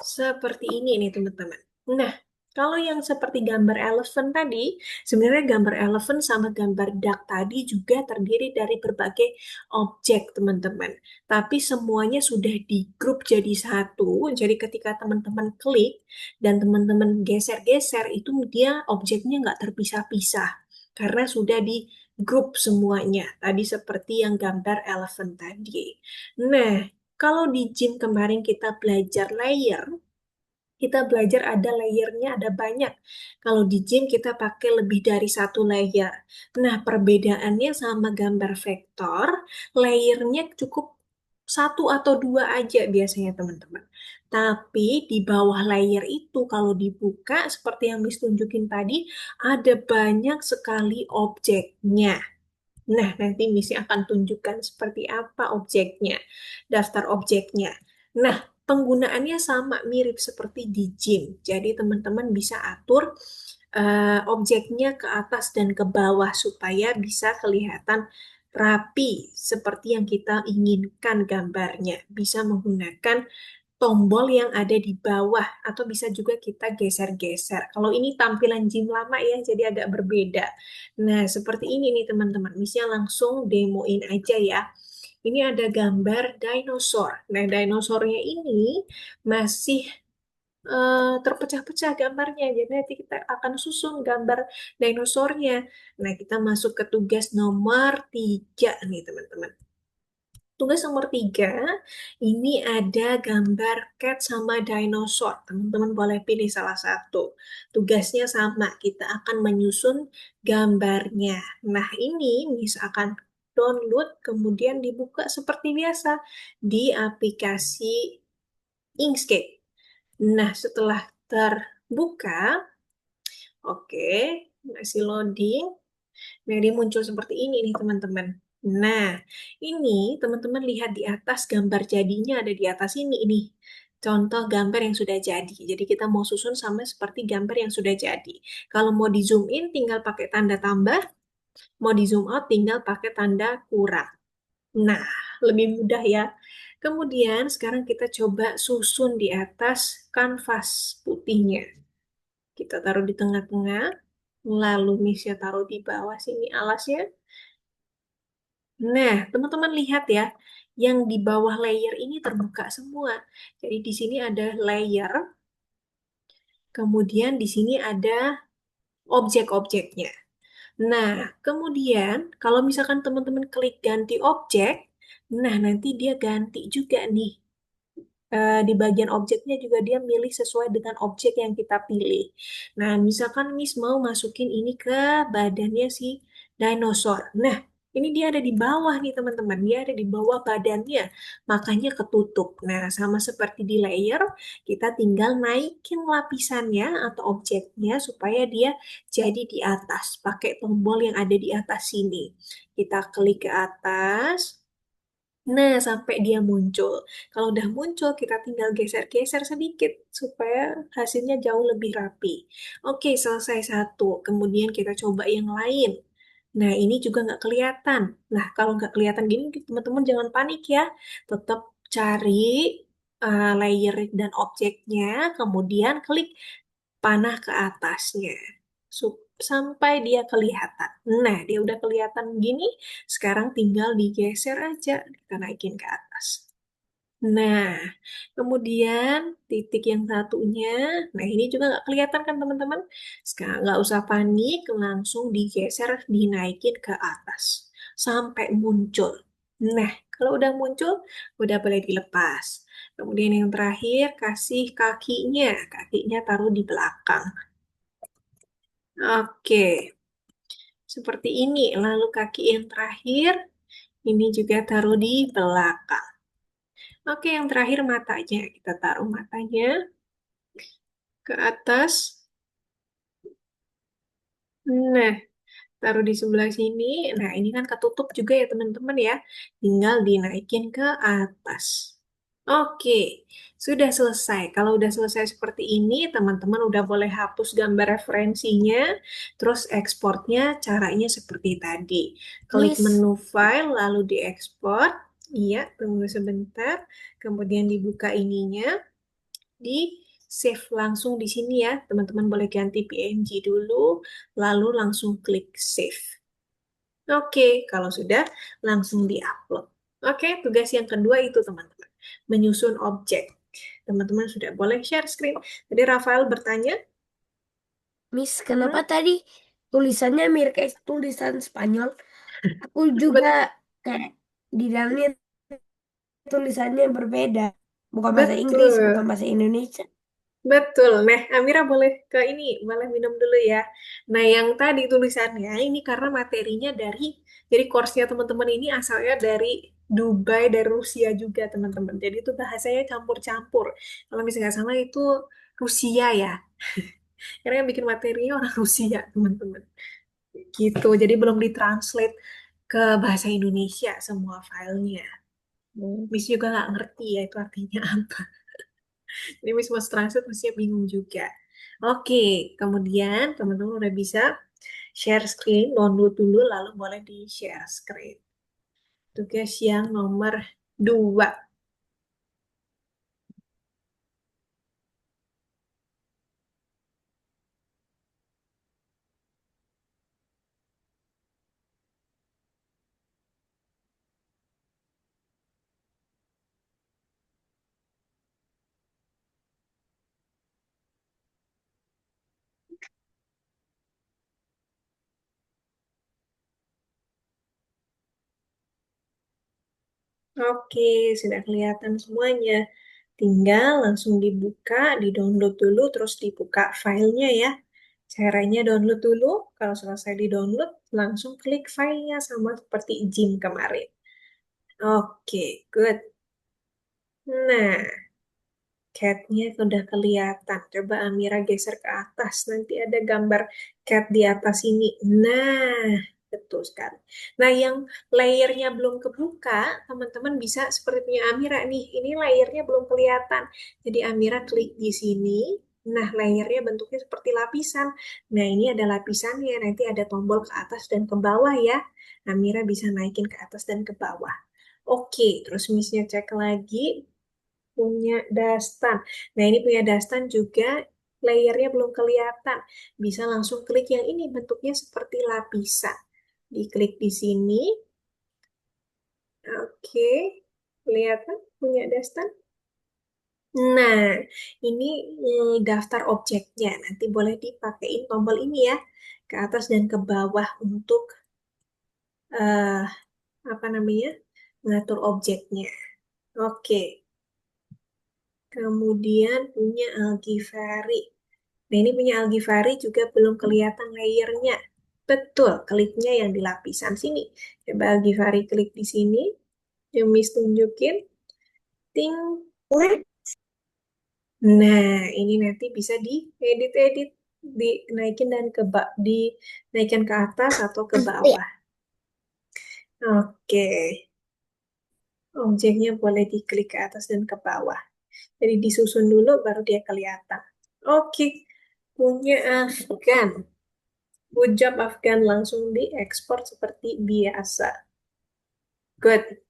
Seperti ini nih teman-teman. Nah, kalau yang seperti gambar elephant tadi, sebenarnya gambar elephant sama gambar duck tadi juga terdiri dari berbagai objek teman-teman. Tapi semuanya sudah di grup jadi satu. Jadi ketika teman-teman klik dan teman-teman geser-geser, itu dia objeknya nggak terpisah-pisah. Karena sudah di grup semuanya. Tadi seperti yang gambar elephant tadi. Nah, kalau di gym kemarin kita belajar layer, kita belajar ada layernya, ada banyak. Kalau di gym kita pakai lebih dari satu layer. Nah, perbedaannya sama gambar vektor, layernya cukup satu atau dua aja biasanya teman-teman. Tapi di bawah layer itu kalau dibuka seperti yang Miss tunjukin tadi, ada banyak sekali objeknya. Nah, nanti Missy akan tunjukkan seperti apa objeknya, daftar objeknya. Nah, penggunaannya sama mirip seperti di gym. Jadi teman-teman bisa atur objeknya ke atas dan ke bawah supaya bisa kelihatan rapi seperti yang kita inginkan gambarnya. Bisa menggunakan tombol yang ada di bawah atau bisa juga kita geser-geser. Kalau ini tampilan gym lama ya, jadi agak berbeda. Nah, seperti ini nih teman-teman. Misalnya langsung demoin aja ya. Ini ada gambar dinosaur. Nah, dinosaurnya ini masih terpecah-pecah gambarnya. Jadi nanti kita akan susun gambar dinosaurnya. Nah, kita masuk ke tugas nomor 3 nih teman-teman. Tugas nomor 3, ini ada gambar cat sama dinosaur. Teman-teman boleh pilih salah satu. Tugasnya sama, kita akan menyusun gambarnya. Nah, ini Miss akan download, kemudian dibuka seperti biasa di aplikasi Inkscape. Nah, setelah terbuka, oke, masih loading. Nah, dia muncul seperti ini nih, teman-teman. Nah, ini teman-teman lihat di atas gambar jadinya ada di atas ini. Contoh gambar yang sudah jadi. Jadi kita mau susun sama seperti gambar yang sudah jadi. Kalau mau di zoom in tinggal pakai tanda tambah, mau di zoom out tinggal pakai tanda kurang. Nah, lebih mudah ya. Kemudian sekarang kita coba susun di atas kanvas putihnya. Kita taruh di tengah-tengah, lalu Misha taruh di bawah sini alasnya. Nah, teman-teman lihat ya, yang di bawah layer ini terbuka semua. Jadi di sini ada layer, kemudian di sini ada objek-objeknya. Nah, kemudian kalau misalkan teman-teman klik ganti objek, nah nanti dia ganti juga nih. Di bagian objeknya juga dia milih sesuai dengan objek yang kita pilih. Nah, misalkan Miss mau masukin ini ke badannya si dinosaur. Nah, Ini dia ada di bawah nih teman-teman, dia ada di bawah badannya, makanya ketutup. Nah, sama seperti di layer, kita tinggal naikin lapisannya atau objeknya supaya dia jadi di atas. Pakai tombol yang ada di atas sini. Kita klik ke atas. Nah, sampai dia muncul. Kalau udah muncul, kita tinggal geser-geser sedikit supaya hasilnya jauh lebih rapi. Oke, selesai satu. Kemudian kita coba yang lain. Nah, ini juga nggak kelihatan. Nah, kalau nggak kelihatan gini, teman-teman jangan panik ya. Tetap cari layer dan objeknya, kemudian klik panah ke atasnya. Sampai dia kelihatan. Nah, dia udah kelihatan gini, sekarang tinggal digeser aja, kita naikin ke atas. Nah, kemudian titik yang satunya, nah ini juga nggak kelihatan kan teman-teman? Sekarang nggak usah panik, langsung digeser, dinaikin ke atas. Sampai muncul. Nah, kalau udah muncul, udah boleh dilepas. Kemudian yang terakhir, kasih kakinya. Kakinya taruh di belakang. Oke, seperti ini. Lalu kaki yang terakhir, ini juga taruh di belakang. Oke, yang terakhir matanya. Kita taruh matanya ke atas. Nah, taruh di sebelah sini. Nah, ini kan ketutup juga ya teman-teman ya. Tinggal dinaikin ke atas. Oke, sudah selesai. Kalau udah selesai seperti ini, teman-teman udah boleh hapus gambar referensinya. Terus ekspornya caranya seperti tadi. Klik Miss, menu file, lalu diekspor. Iya, tunggu sebentar. Kemudian dibuka ininya. Di save langsung di sini ya. Teman-teman boleh ganti PNG dulu, lalu langsung klik save. Oke, kalau sudah langsung di-upload. Oke, tugas yang kedua itu teman-teman, menyusun objek. Teman-teman sudah boleh share screen. Tadi Rafael bertanya, Miss, kenapa hmm, tadi tulisannya mirip kayak tulisan Spanyol? Aku juga bet- kayak di dalamnya tulisannya berbeda. Bukan bahasa Inggris, bukan betul. bahasa Indonesia. Betul. Nah, Amira boleh ke ini, boleh minum dulu ya. Nah, yang tadi tulisannya ini karena materinya dari, jadi course-nya teman-teman ini asalnya dari Dubai, dari Rusia juga, teman-teman. Jadi itu bahasanya campur-campur. Kalau misalnya nggak salah itu Rusia ya. Karena yang bikin materinya orang Rusia, teman-teman. Gitu. Jadi belum ditranslate ke bahasa Indonesia semua filenya. Miss juga nggak ngerti ya itu artinya apa. Jadi Miss Mas Transit mestinya bingung juga. Oke, kemudian teman-teman udah bisa share screen, download dulu, lalu boleh di-share screen. Tugas yang nomor 2. Oke, sudah kelihatan semuanya. Tinggal langsung dibuka, di-download dulu, terus dibuka filenya ya. Caranya download dulu, kalau selesai di-download, langsung klik filenya sama seperti Jim kemarin. Oke, good. Nah, cat-nya udah kelihatan. Coba Amira geser ke atas. Nanti ada gambar cat di atas ini. Nah, betul sekali. Nah, yang layernya belum kebuka, teman-teman bisa seperti punya Amira nih. Ini layernya belum kelihatan. Jadi Amira klik di sini. Nah, layernya bentuknya seperti lapisan. Nah, ini ada lapisannya. Nanti ada tombol ke atas dan ke bawah ya. Amira bisa naikin ke atas dan ke bawah. Oke, terus Miss-nya cek lagi punya Dastan. Nah, ini punya Dastan juga layernya belum kelihatan. Bisa langsung klik yang ini, bentuknya seperti lapisan. Diklik di sini. Oke, kelihatan punya Dastan. Nah, ini daftar objeknya. Nanti boleh dipakein tombol ini ya, ke atas dan ke bawah untuk eh apa namanya? Mengatur objeknya. Oke. Kemudian punya Algivari. Nah, ini punya Algivari juga belum kelihatan layernya. Betul, kliknya yang di lapisan sini. Coba Givari klik di sini. Yang Miss tunjukin. Ting. Nah, ini nanti bisa diedit-edit, dinaikin dan dinaikkan ke atas atau ke bawah. Oke, objeknya boleh diklik ke atas dan ke bawah. Jadi disusun dulu baru dia kelihatan. Oke, punya Afgan. Good job Afgan, langsung diekspor seperti biasa. Good.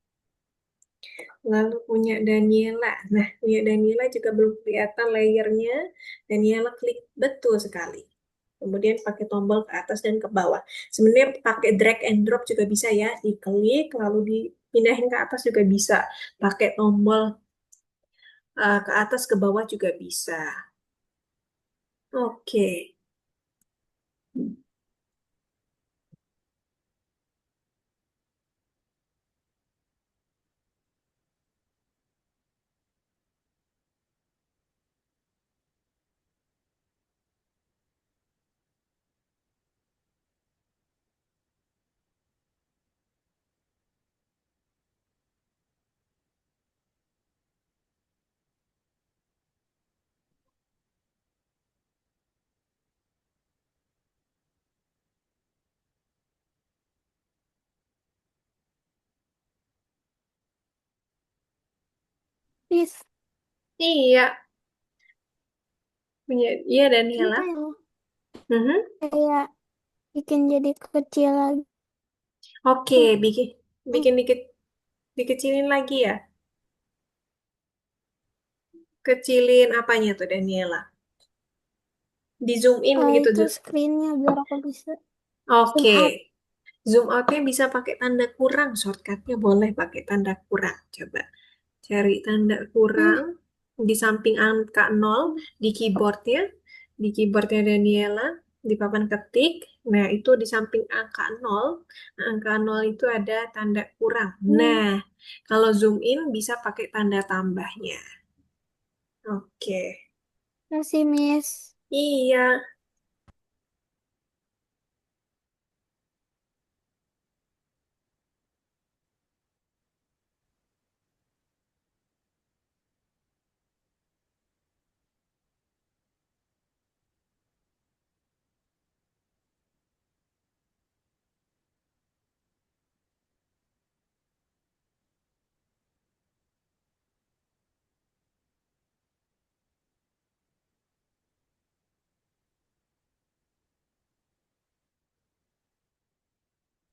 Lalu punya Daniela. Nah, punya Daniela juga belum kelihatan layernya. Daniela klik betul sekali. Kemudian pakai tombol ke atas dan ke bawah. Sebenarnya pakai drag and drop juga bisa ya. Diklik lalu dipindahin ke atas juga bisa. Pakai tombol ke atas ke bawah juga bisa. Oke. Bis, Iya, punya iya Daniela. bisa ya Mhm. kayak bikin jadi kecil lagi. Oke, bikin bikin dikecilin lagi ya. Kecilin apanya tuh Daniela? Di zoom in gitu. Itu screennya biar aku bisa zoom Oke. out. Zoom outnya bisa pakai tanda kurang. Shortcutnya boleh pakai tanda kurang. Coba cari tanda Hmm, kurang di samping angka 0 di keyboardnya. Di keyboardnya Daniela. Di papan ketik. Nah, itu di samping angka 0. Angka 0 itu ada tanda kurang. hmm. Nah, kalau zoom in bisa pakai tanda tambahnya. Oke. Masih Miss. Iya.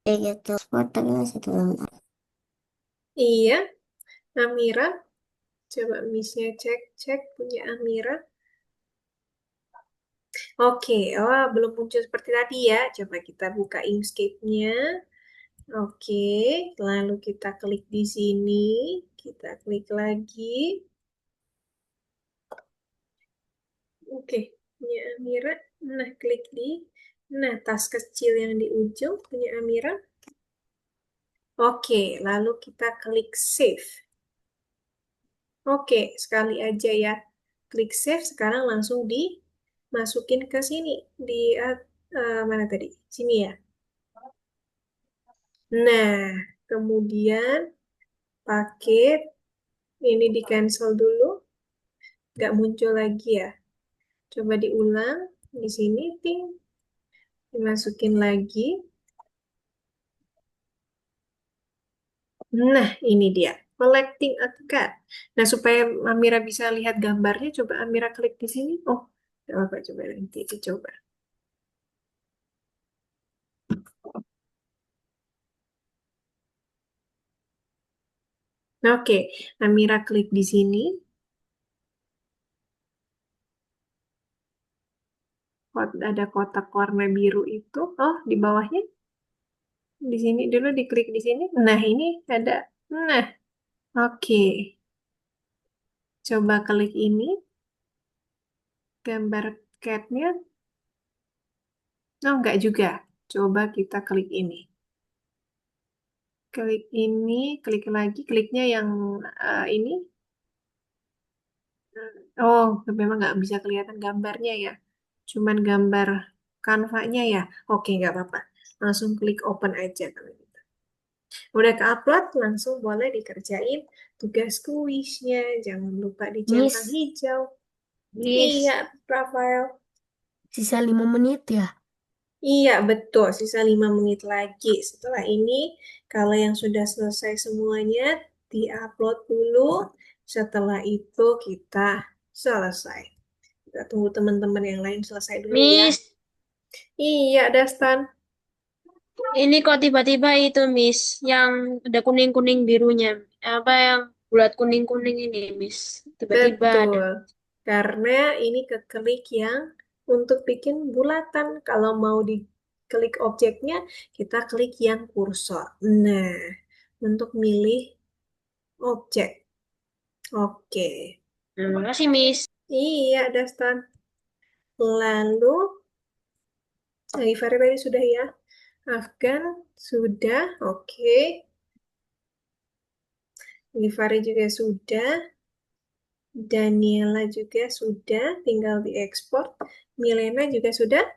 Kayak gitu. Sport tapi masih belum. Iya. Amira. Coba Miss-nya cek punya Amira. Oke, oh belum muncul seperti tadi ya. Coba kita buka Inkscape-nya. Oke, lalu kita klik di sini. Kita klik lagi. Oke, punya Amira. Nah, klik di. Nah, tas kecil yang di ujung punya Amira. Oke, lalu kita klik Save. Oke, sekali aja ya. Klik Save, sekarang langsung dimasukin ke sini. Di mana tadi? Sini ya. Nah, kemudian pakai ini di cancel dulu, nggak muncul lagi ya. Coba diulang di sini, ting, dimasukin lagi. Nah, ini dia, collecting a card. Nah, supaya Amira bisa lihat gambarnya, coba Amira klik di sini. Oh, nggak apa, coba nanti dicoba. Oke, Amira klik di sini. Ada kotak warna biru itu. Oh, di bawahnya. Di sini dulu diklik di sini. Nah, ini ada. Nah, oke. Coba klik ini, gambar catnya. Oh, enggak juga. Coba kita klik ini. Klik ini, klik lagi. Kliknya yang ini. Oh, memang nggak bisa kelihatan gambarnya ya. Cuman gambar kanvanya ya. Oke, nggak apa-apa. langsung klik open aja kalau gitu. Udah ke-upload, langsung boleh dikerjain tugas kuisnya. Jangan lupa dicentang Miss, hijau. Miss, Iya, Rafael. sisa 5 menit ya. Iya, betul. Sisa 5 menit lagi. Setelah ini, kalau yang sudah selesai semuanya, di-upload dulu. Setelah itu kita selesai. Kita tunggu teman-teman yang lain selesai dulu ya. Miss, Iya, Dastan. ini kok tiba-tiba itu Miss, yang ada kuning-kuning birunya. Apa yang bulat kuning-kuning ini, Miss? Tiba-tiba ada. Betul. Karena ini keklik yang untuk bikin bulatan. Kalau mau diklik objeknya, kita klik yang kursor. Nah, untuk milih objek. Oke. Nah, makasih Miss. Iya, Dastan. Lalu, Gifari tadi sudah ya. Afgan sudah. Oke. Gifari juga sudah. Daniela juga sudah. Tinggal diekspor. Milena juga sudah.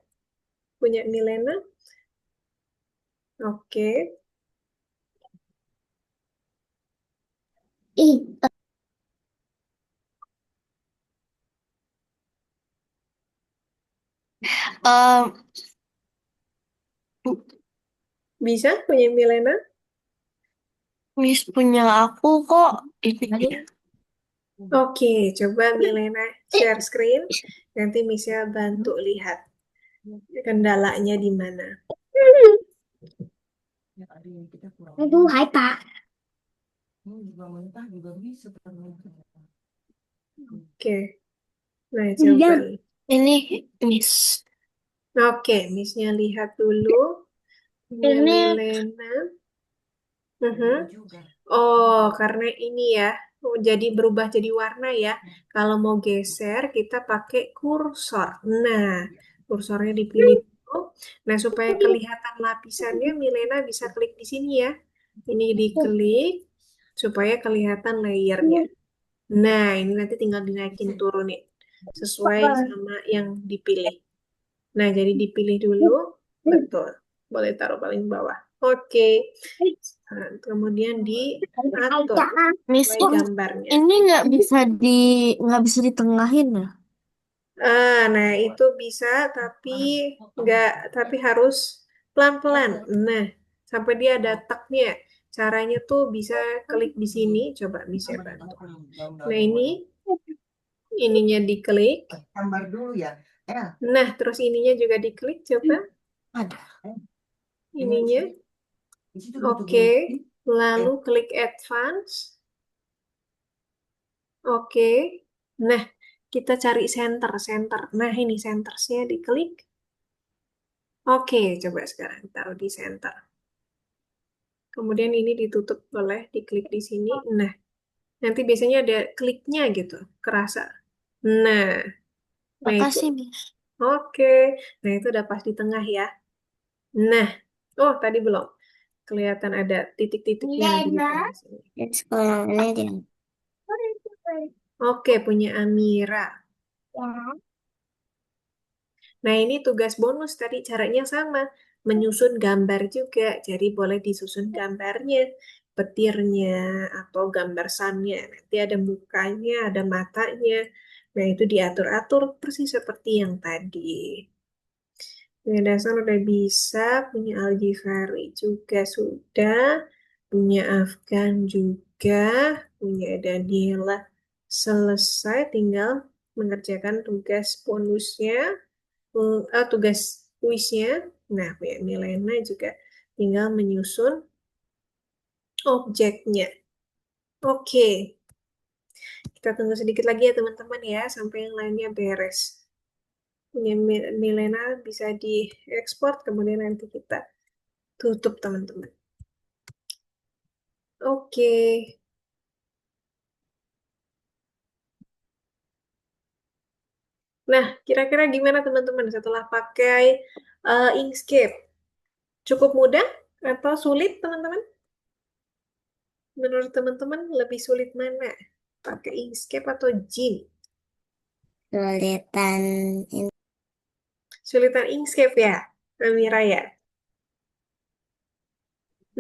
Punya Milena. Oke. Ih, em, Bisa punya Milena? Miss punya aku kok ini. Oke, coba Milena share screen. Nanti Michelle bantu lihat kendalanya di mana. Ya, ada yang kita kurang. Aduh, hai Pak. Juga mentah juga bisa termentah. Oke, nah coba. Ini Miss. Oke, Miss-nya lihat dulu. Punya Ini Milena. Mhm. Juga. Oh, karena ini ya. Oh, jadi berubah jadi warna ya. Kalau mau geser, kita pakai kursor. Nah, kursornya dipilih dulu. Nah, supaya kelihatan lapisannya, Milena bisa klik di sini ya. Ini diklik supaya kelihatan layernya. Nah, ini nanti tinggal dinaikin turunin sesuai sama yang dipilih. Nah, jadi dipilih dulu. Betul. Boleh taruh paling bawah. Oke. Nah, kemudian diatur Miss, sesuai gambarnya. ini nggak bisa ditengahin ya? Nah itu bisa, tapi nggak, tapi harus pelan-pelan. Nah, sampai dia ada teknya. Caranya tuh bisa klik di sini. Coba bisa bantu. Nah ini, ininya diklik. Gambar dulu ya. Nah, terus ininya juga diklik. Coba Ada. ininya. Di situ Oke. Lalu klik advance. Oke. Nah, kita cari center, center. Nah, ini centersnya diklik. Oke, coba sekarang taruh di center. Kemudian ini ditutup boleh diklik di sini. Nah, nanti biasanya ada kliknya gitu, kerasa. Nah, nah itu. Makasih, Miss. Oke. Nah, itu udah pas di tengah ya. Nah, oh tadi belum. Kelihatan ada titik-titiknya lagi di tengah sini. Ya, sekolah ini dia. Oke, punya Amira. Nah, ini tugas bonus tadi caranya sama. Menyusun gambar juga. Jadi boleh disusun gambarnya, petirnya, atau gambar sunnya. Nanti ada mukanya, ada matanya. Nah, itu diatur-atur persis seperti yang tadi. Punya dasar udah bisa, punya Algifari juga sudah, punya Afgan juga, punya Daniela selesai, tinggal mengerjakan tugas bonusnya, tugas kuisnya. Nah, punya Milena juga tinggal menyusun objeknya. Oke, kita tunggu sedikit lagi ya teman-teman ya, sampai yang lainnya beres. Punya Milena bisa diekspor, kemudian nanti kita tutup teman-teman. Oke. Nah, kira-kira gimana teman-teman setelah pakai Inkscape? Cukup mudah atau sulit teman-teman? Menurut teman-teman lebih sulit mana? Pakai Inkscape atau Gin? Sulitan ini. Sulitan Inkscape ya, Amira ya?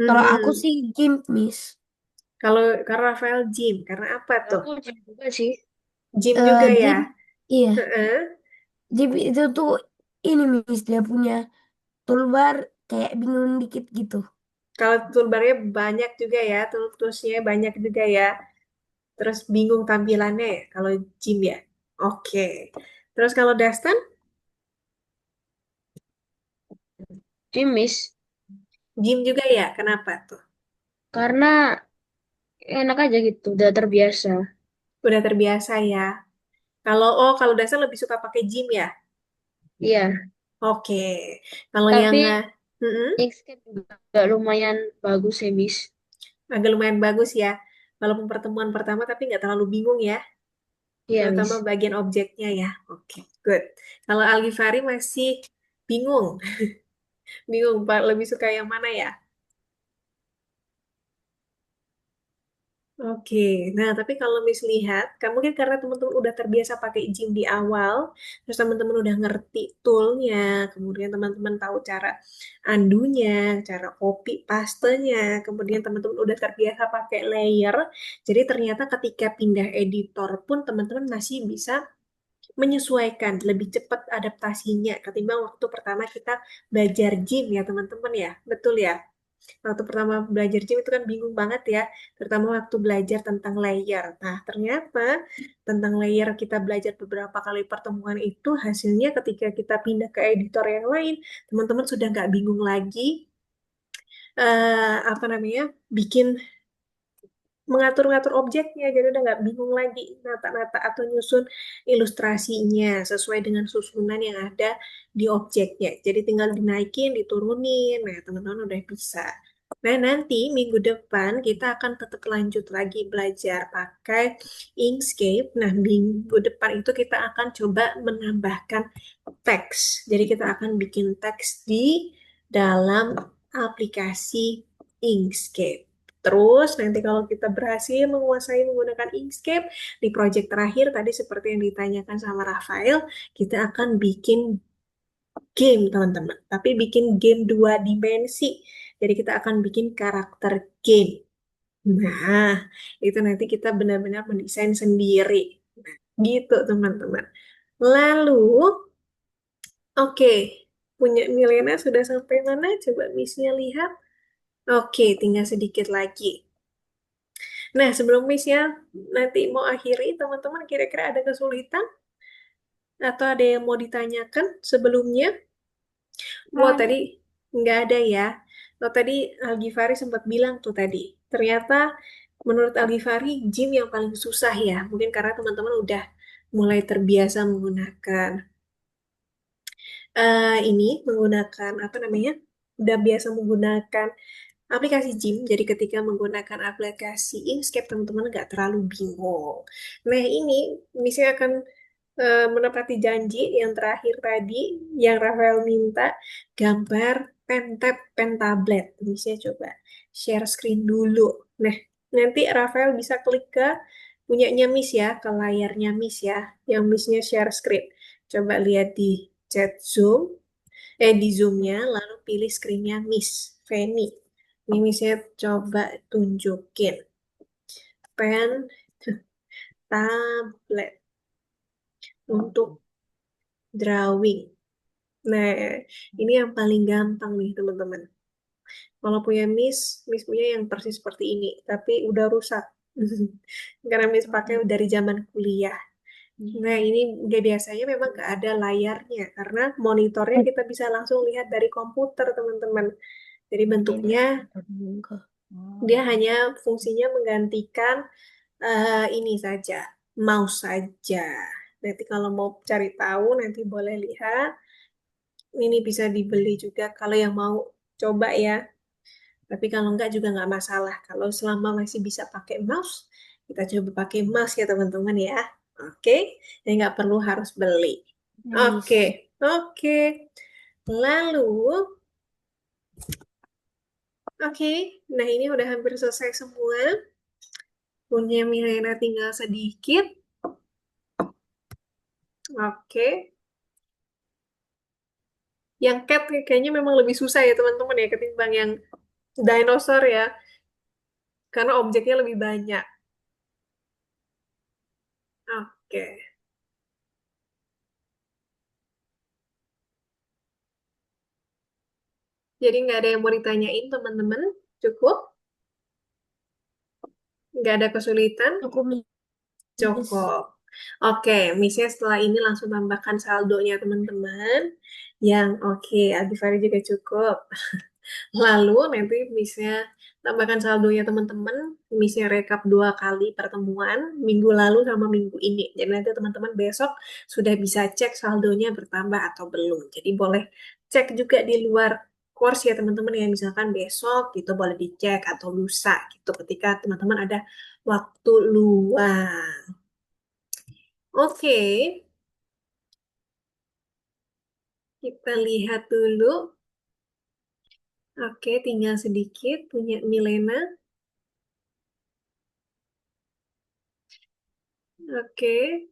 Kalau aku Mhm. sih game, Miss. Kalau Rafael gym, karena apa tuh? Aku juga sih. Gym juga ya? Game, iya. Heeh. Game itu tuh ini, Miss. Dia punya toolbar kayak bingung dikit gitu. Kalau toolbarnya banyak juga ya, toolsnya banyak juga ya. Terus bingung tampilannya ya, kalau gym ya. Oke. Terus kalau Dustin, Miss. gym juga ya? Kenapa tuh? Karena enak aja gitu, udah terbiasa. Udah terbiasa ya. Kalau Dustin lebih suka pakai gym ya? Iya, Oke. Kalau yang tapi mm-mm, Inkscape juga lumayan bagus ya, Miss. agak lumayan bagus ya. Walaupun pertemuan pertama tapi nggak terlalu bingung ya. Iya, Terutama Miss. bagian objeknya ya. Oke, good. Kalau Algifari masih bingung. Bingung, Pak. Lebih suka yang mana ya? Oke, nah tapi kalau Miss lihat, kan mungkin karena teman-teman udah terbiasa pakai gym di awal, terus teman-teman udah ngerti toolnya, kemudian teman-teman tahu cara andunya, cara copy pastenya, kemudian teman-teman udah terbiasa pakai layer, jadi ternyata ketika pindah editor pun teman-teman masih bisa menyesuaikan, lebih cepat adaptasinya ketimbang waktu pertama kita belajar gym ya teman-teman ya, betul ya? Waktu pertama belajar gym itu kan bingung banget ya, terutama waktu belajar tentang layer. Nah, ternyata tentang layer kita belajar beberapa kali pertemuan itu hasilnya ketika kita pindah ke editor yang lain, teman-teman sudah nggak bingung lagi apa namanya bikin mengatur-ngatur objeknya, jadi udah nggak bingung lagi nata-nata atau nyusun ilustrasinya sesuai dengan susunan yang ada di objeknya. Jadi tinggal dinaikin, diturunin, nah teman-teman udah bisa. Nah nanti minggu depan kita akan tetap lanjut lagi belajar pakai Inkscape. Nah minggu depan itu kita akan coba menambahkan teks. Jadi kita akan bikin teks di dalam aplikasi Inkscape. Terus nanti kalau kita berhasil menguasai menggunakan Inkscape di project terakhir tadi seperti yang ditanyakan sama Rafael, kita akan bikin game teman-teman. Tapi bikin game dua dimensi. Jadi kita akan bikin karakter game. Nah, itu nanti kita benar-benar mendesain sendiri. Nah, gitu teman-teman. Lalu, oke, punya Milena sudah sampai mana? Coba Miss-nya lihat. Oke, tinggal sedikit lagi. Nah, sebelum Miss-nya nanti mau akhiri, teman-teman kira-kira ada kesulitan atau ada yang mau ditanyakan sebelumnya? Wah, tadi nggak ada ya. Oh, tadi Algifari sempat bilang tuh tadi. Ternyata menurut Algifari, gym yang paling susah ya. Mungkin karena teman-teman udah mulai terbiasa menggunakan ini, menggunakan apa namanya? Udah biasa menggunakan aplikasi gym, jadi ketika menggunakan aplikasi Inkscape, teman-teman nggak terlalu bingung. Nah, ini misalnya akan menepati janji yang terakhir tadi, yang Rafael minta, gambar pen tablet. Misalnya coba share screen dulu. Nah, nanti Rafael bisa klik ke punyanya Miss ya, ke layarnya Miss ya, yang Missnya share screen. Coba lihat di chat Zoom, di Zoom-nya, lalu pilih screen-nya Miss Feni. Ini saya coba tunjukin pen tablet untuk drawing. Nah, ini yang paling gampang nih teman-teman. Kalau punya Miss punya yang persis seperti ini, tapi udah rusak. Karena Miss pakai dari zaman kuliah. Nah, ini udah biasanya memang nggak ada layarnya, karena monitornya kita bisa langsung lihat dari komputer, teman-teman. Jadi bentuknya dia hanya fungsinya menggantikan ini saja, mouse saja. Nanti kalau mau cari tahu, nanti boleh lihat. Ini bisa dibeli juga kalau yang mau coba ya. Tapi kalau enggak juga nggak masalah. Kalau selama masih bisa pakai mouse, kita coba pakai mouse ya teman-teman ya. Oke, jadi nggak perlu harus beli. Oke, Miss. oke. Lalu, oke. Nah ini udah hampir selesai semua. Punya Milena tinggal sedikit. Oke. Yang cat kayaknya memang lebih susah ya teman-teman ya ketimbang yang Dinosaur ya, karena objeknya lebih banyak. Oke. Jadi nggak ada yang mau ditanyain, teman-teman? Cukup? Nggak ada kesulitan? Cukup, Miss. Cukup. Oke, misalnya setelah ini langsung tambahkan saldonya, teman-teman. Yang oke, Alfari juga cukup. Lalu nanti misalnya tambahkan saldonya teman-teman, misalnya rekap 2 kali pertemuan, minggu lalu sama minggu ini. Jadi nanti teman-teman besok sudah bisa cek saldonya bertambah atau belum. Jadi boleh cek juga di luar course ya teman-teman ya. Misalkan besok gitu boleh dicek atau lusa gitu ketika teman-teman ada waktu luang. Oke, kita lihat dulu. Oke, tinggal sedikit punya Milena. Oke.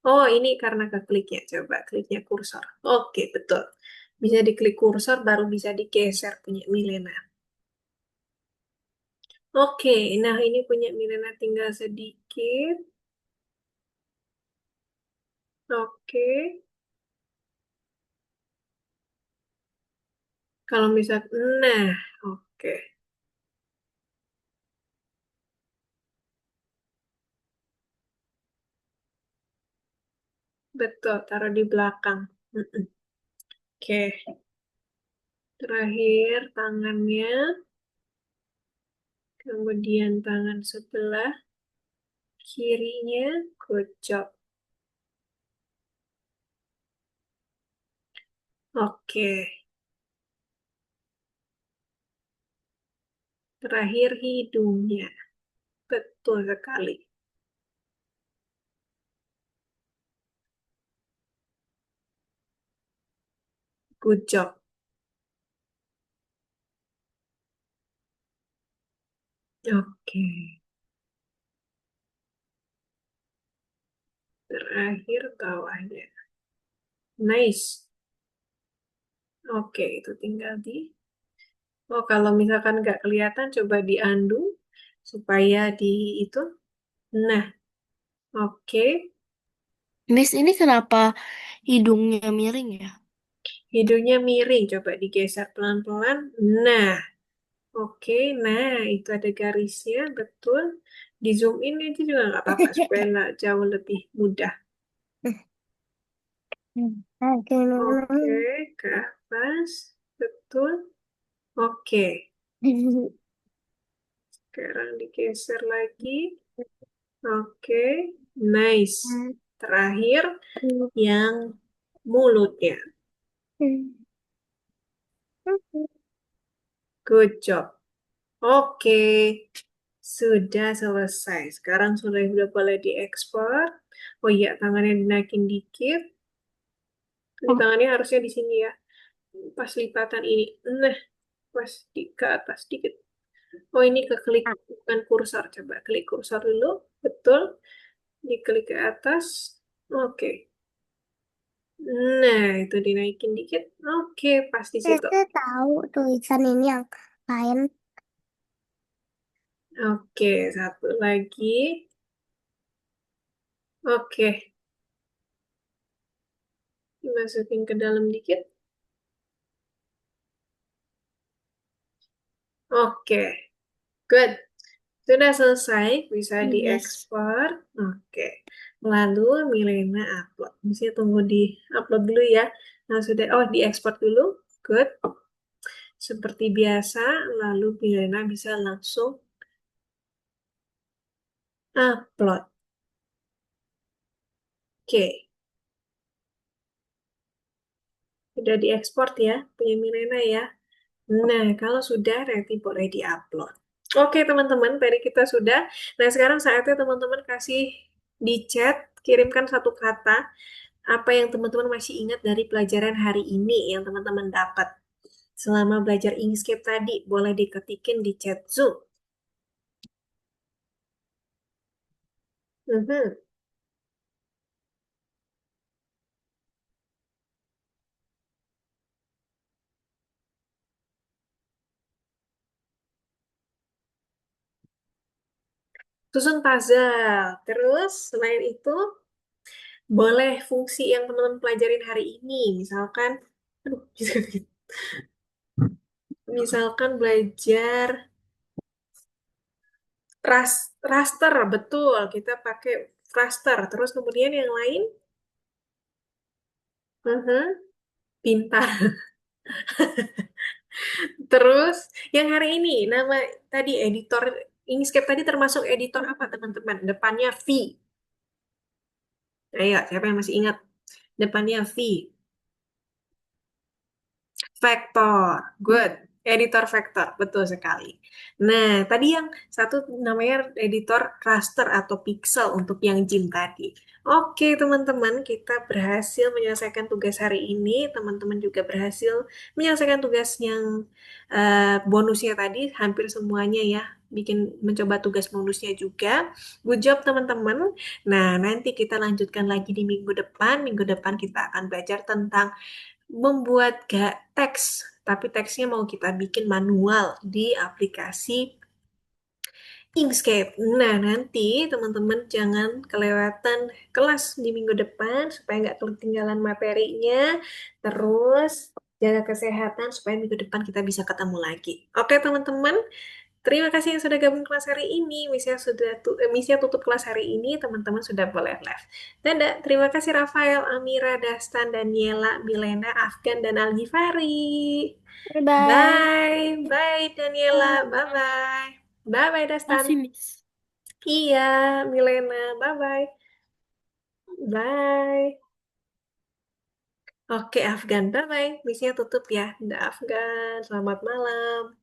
Oh, ini karena kekliknya. Coba kliknya kursor. Oke, betul. Bisa diklik kursor, baru bisa digeser punya Milena. Oke, nah ini punya Milena tinggal sedikit. Oke. Kalau bisa, nah, oke. Betul, taruh di belakang. Mm-mm. Oke, terakhir tangannya. Kemudian tangan sebelah kirinya. Good job. Oke, terakhir hidungnya. Betul sekali. Good job. Oke, terakhir bawahnya. Nice. Oke, itu tinggal di... Oh, kalau misalkan nggak kelihatan, coba di undo supaya di itu. Nah, oke. Miss, ini kenapa hidungnya miring ya? Hidungnya miring. Coba digeser pelan-pelan. Nah, oke. Nah, itu ada garisnya. Betul. Di zoom in aja juga nggak apa-apa supaya jauh lebih mudah. Oke, ke atas. Betul. Oke. Sekarang digeser lagi. Oke, nice. Terakhir yang mulutnya. Good job. Oke, sudah selesai. Sekarang sudah boleh diekspor. Oh iya, tangannya dinaikin dikit. Ini tangannya harusnya di sini ya. Pas lipatan ini. Nah, pas ke atas dikit. Oh ini ke klik, bukan kursor. Coba klik kursor dulu. Betul. Diklik ke atas. Oke. Nah, itu dinaikin dikit. Oke, pas di situ. Saya tahu tulisan ini yang lain. Oke, satu lagi. Oke, dimasukin ke dalam dikit. Oke, good. Sudah selesai, bisa Yes. diekspor. Oke, lalu Milena upload. Bisa tunggu di upload dulu ya. Nah, sudah, oh diekspor dulu. Good. Seperti biasa, lalu Milena bisa langsung upload. Oke, sudah diekspor ya, punya Milena ya. Nah, kalau sudah, nanti boleh diupload. Oke, teman-teman, tadi kita sudah. Nah, sekarang saatnya teman-teman kasih di chat, kirimkan satu kata, apa yang teman-teman masih ingat dari pelajaran hari ini yang teman-teman dapat. Selama belajar Inkscape tadi, boleh diketikin di chat Zoom. Mhm. susun puzzle. Terus selain itu boleh fungsi yang teman-teman pelajarin hari ini. Misalkan, aduh, misalkan belajar raster, betul. Kita pakai raster. Terus kemudian yang lain, pintar. Terus yang hari ini nama tadi editor Inkscape tadi termasuk editor apa teman-teman? Depannya V. Ayo, siapa yang masih ingat? Depannya V. Vektor, good. Editor vektor, betul sekali. Nah, tadi yang satu namanya editor raster atau pixel untuk yang Jim tadi. Oke, teman-teman, kita berhasil menyelesaikan tugas hari ini. Teman-teman juga berhasil menyelesaikan tugas yang bonusnya tadi, hampir semuanya ya. Mencoba tugas bonusnya juga. Good job, teman-teman. Nah, nanti kita lanjutkan lagi di minggu depan. Minggu depan kita akan belajar tentang membuat gak teks, tapi teksnya mau kita bikin manual di aplikasi Inkscape. Nah, nanti teman-teman jangan kelewatan kelas di minggu depan supaya nggak ketinggalan materinya. Terus jaga kesehatan supaya minggu depan kita bisa ketemu lagi. Oke, teman-teman. Terima kasih yang sudah gabung kelas hari ini. Misia tutup kelas hari ini. Teman-teman sudah boleh live. Dadah. Terima kasih Rafael, Amira, Dastan, Daniela, Milena, Afgan, dan Algifari. Bye-bye. Bye. Bye, Daniela. Bye-bye. Bye-bye, Dastan. Masih, Miss. Iya, Milena. Bye-bye. Bye. Oke, Afgan. Bye-bye. Misinya tutup ya. Dah, Afgan. Selamat malam.